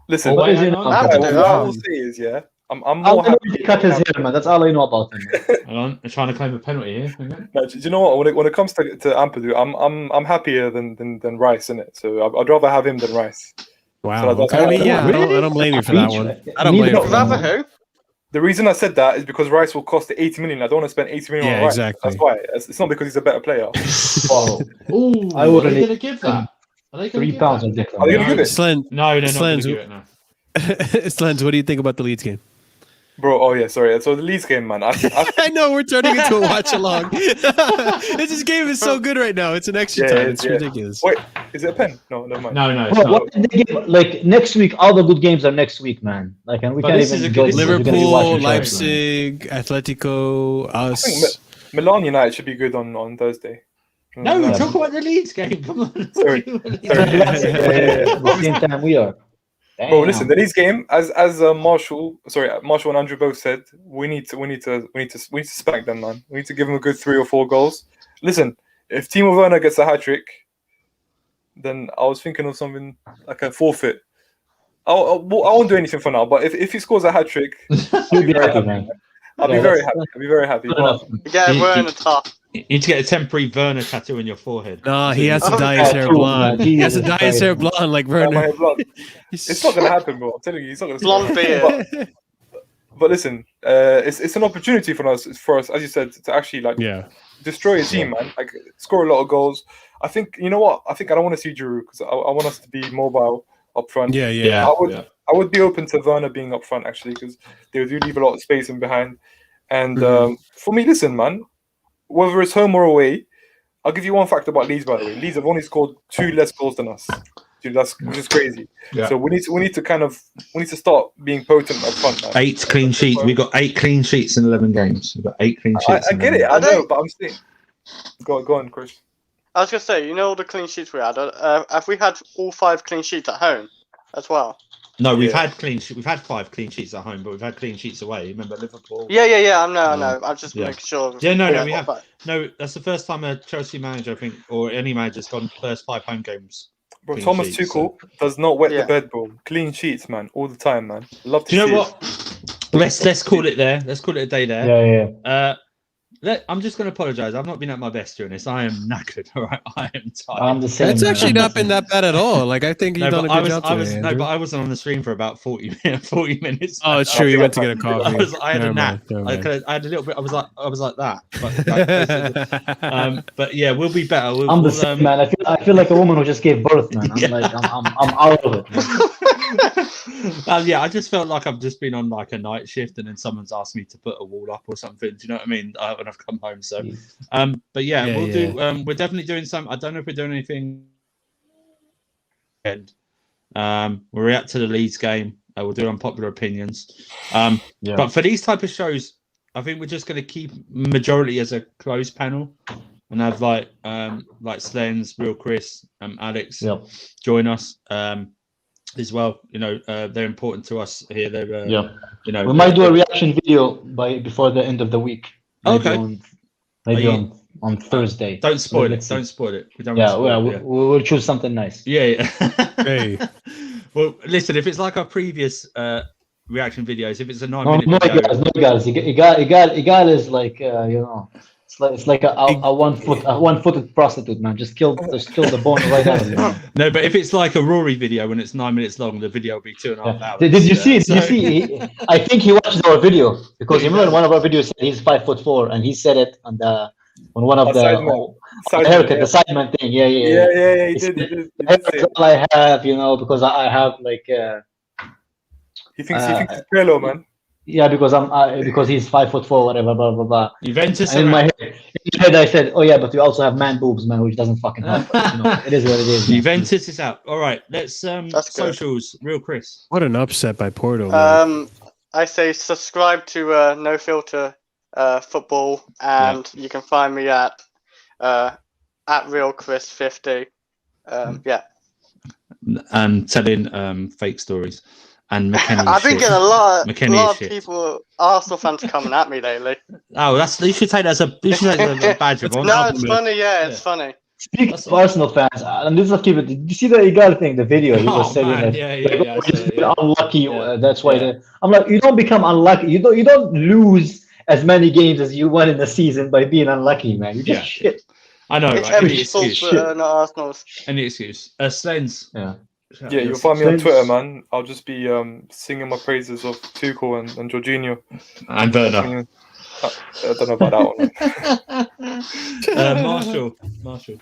Listen, Oh, What wait, is he hang now? on. Ampadu, what I will say is, yeah, I'm I more know happy. he cut his hair, man. That's all I know about him. Hang on, I'm trying to claim a penalty here. Hang on. No, do you know what? When it comes to Ampadu, I'm happier than Rice, innit? So I'd rather have him than Rice. Wow. So Okay. I mean, yeah, Really? I don't blame you for that one. I don't Neither blame you of for them. that Rather one. who? The reason I said that is because Rice will cost 80 million. I don't want to spend 80 million Yeah, on Rice. exactly. That's why. It's not because he's a better player. Wow. Ooh, I are wouldn't they going to give that? Are they going to £3 give on that? Declan. Are they gonna give it? Slen, No, they're not going Slens, to give it now. Slens, what do you think about the Leeds game? Bro, oh yeah, sorry. So the Leeds game, man. I know we're turning into a watch along. This game is so good right now. It's an extra Yeah, time. it It's is, yeah. ridiculous. Wait, is it a pen? No, never mind. No, it's Bro, not. what did they give? Like next week, all the good games are next week, man. Like, and we But can't this even is a enjoy good- this. this is We're gonna be Liverpool, watching shows, man. Leipzig, Atletico, I us. think Milan United should be good on Thursday. No, Yeah. talk about the Leeds game. Come on. Sorry. At the same time, we are. Bro, listen, the Leeds game, as Marshall and Andrew both said, we need to spank them, man. We need to give them a good 3 or 4 goals. Listen, if Timo Werner gets a hat trick, then I was thinking of something like a forfeit. I won't do anything for now, but if he scores a hat trick, You'll be happy, man. I'll be Yeah, very that's- happy. I'll be very happy. Good But enough. Yeah, You- we're you- in the top. You need to get a temporary Werner tattoo on your forehead. Nah, he has to Oh, dye his yeah, hair true, blonde. man. He has to Jesus dye his hair Christ. blonde like my Werner. hair blonde. It's not gonna happen, bro. I'm telling you, it's not gonna Blonde beard. But listen, it's an opportunity for us, as you said, to actually like destroy a team, man. Like score a lot of goals. I think you know what? I think I don't want to see Giroud because I want us to be mobile up front. I would be open to Werner being up front actually because they do leave a lot of space in behind. And for me, listen, man, whether it's home or away, I'll give you one fact about Leeds. By the way, Leeds have only scored 2 less goals than us. Dude, which is crazy. Yeah. So we need to start being potent up front. Man. 8 clean sheets. We got 8 clean sheets in 11 games. We've got 8 clean sheets. I get it. I know, but I'm saying. Go on, Chris. I was gonna say, you know, all the clean sheets we had. Have we had all 5 clean sheets at home as well? No, we've had We've had 5 clean sheets at home, but we've had clean sheets away. Remember Liverpool? Yeah. I know. I'm just making sure. Yeah, no, we have. No, that's the first time a Chelsea manager, I think, or any manager's gone first 5 home games. Bro, Thomas Tuchel does not wet the bed, bro. Clean sheets, man, all the time, man. Love to see. You know what? Let's call it there. Let's call it a day there. Yeah. I'm just going to apologise. I've not been at my best during this. I am knackered. All right, I am tired. I'm the same. It's actually not been that bad at all. Like I think you've done a good job today. No, but I wasn't on the stream for about 40 minutes. Oh, it's true. You went to get a coffee. I had a nap. I had a little bit. I was like that. But yeah, we'll be better. I'm the same, man. I feel like a woman who just gave birth, man. I'm out of it. Man. Yeah, I just felt like I've just been on like a night shift, and then someone's asked me to put a wall up or something. Do you know what I mean? When I've come home, so. But we'll do. We're definitely doing some. I don't know if we're doing anything. And we'll react to the Leeds game. We'll do unpopular opinions. But for these type of shows, I think we're just going to keep majority as a closed panel, and have like Slens, Real Chris, Alex join us. As well, you know, they're important to us here. They're, you know, we might do a reaction video before the end of the week. Maybe on Thursday. Don't spoil it. Don't spoil it. We'll choose something nice. Yeah. Hey. Well, listen, if it's like our previous reaction videos, if it's a 9-minute video, no, guys, Igal is like you know. It's like a one-footed prostitute, man. Just kill the bone right out of it. No, but if it's like a Rory video when it's 9 minutes long, the video will be 2.5 hours. Did you see? I think he watched our video because you remember one of our videos said he's 5'4", and he said it on one of the haircut, the Sideman thing. Yeah. He did. That's all I have, you know, because I have like. He thinks it's Pello, man. Yeah, because because he's 5'4", whatever, blah blah blah. Juventus. And in my head, I said, "Oh yeah, but you also have man boobs, man, which doesn't fucking help." But, you know, it is what it is. Juventus is out. All right, let's socials. Real Chris. What an upset by Porto. I say subscribe to No Filter Football, and you can find me at Real Chris 50. And telling fake stories. And McKenny I've been getting a lot of people, Arsenal fans, coming at me lately. Oh, you should take that as a badge of honor. No, it's funny. Yeah, it's funny. Speaking of Arsenal fans, and this is keep it. Did you see the Igal thing? The video he was saying that unlucky. That's why I'm like, you don't become unlucky. You don't lose as many games as you won in the season by being unlucky, man. You just shit. I know. It's every fault, but not Arsenal's. Any excuse. Slens. Yeah, you'll find me on Twitter, man. I'll just be singing my praises of Tuchel and Jorginho. And Werner. I don't know about that one. Marshall.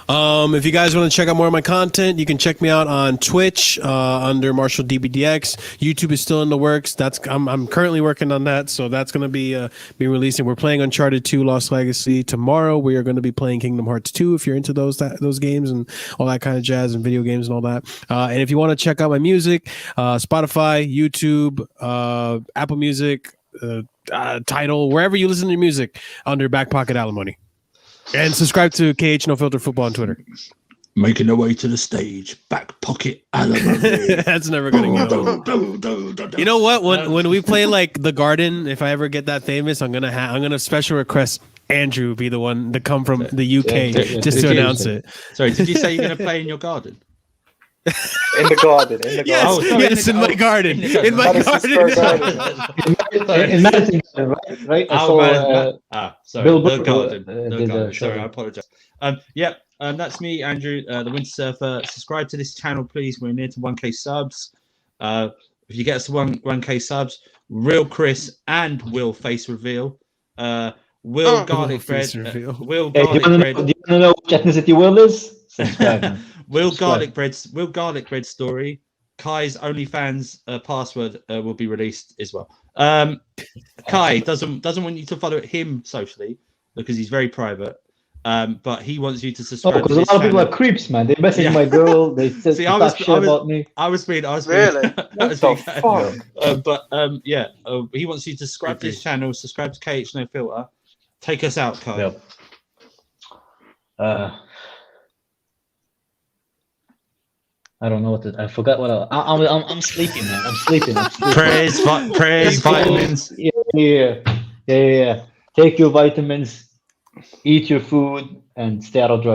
If you guys want to check out more of my content, you can check me out on Twitch under Marshall DBDX. YouTube is still in the works. I'm currently working on that, so that's going to be releasing. We're playing Uncharted 2: Lost Legacy tomorrow. We are going to be playing Kingdom Hearts 2 if you're into those games and all that kind of jazz and video games and all that. And if you want to check out my music, Spotify, YouTube, Apple Music, Tidal, wherever you listen to your music, under Back Pocket Alimony. And subscribe to KH No Filter Football on Twitter. Making their way to the stage, Back Pocket Alimony. That's never gonna go. You know what? When we play like The Garden, if I ever get that famous, I'm gonna special request Andrew be the one to come from the UK just to announce it. Sorry, did you say you're gonna play in your garden? In the garden. Yes, in my garden. In my garden. In Madison, right? Sorry. The garden. Sorry, I apologize. That's me, Andrew, the Winter Surfer. Subscribe to this channel, please. We're near to 1K subs. If you get us to 1K subs, Real Chris and Will face reveal. Will garlic bread. Face reveal. Will Hey, do garlic bread. you want to know which ethnicity Will is? Subscribe, man. Will Subscribe. garlic bread story. Kai's OnlyFans password will be released as well. Kai doesn't want you to follow him socially because he's very private. But he wants you to Oh, subscribe. because to a his lot of people channel. are creeps, man. They message Yeah. my girl. They say See, shit about me. I was being Really? I was What being- the fuck? but yeah, he wants you to subscribe to his channel, subscribe to KH No Filter. Take us out, Kai. Yep. I don't know what to. I forgot what I'm sleeping, man. I'm sleeping. Praise vitamins. Yeah. Take your vitamins, eat your food, and stay out of drugs.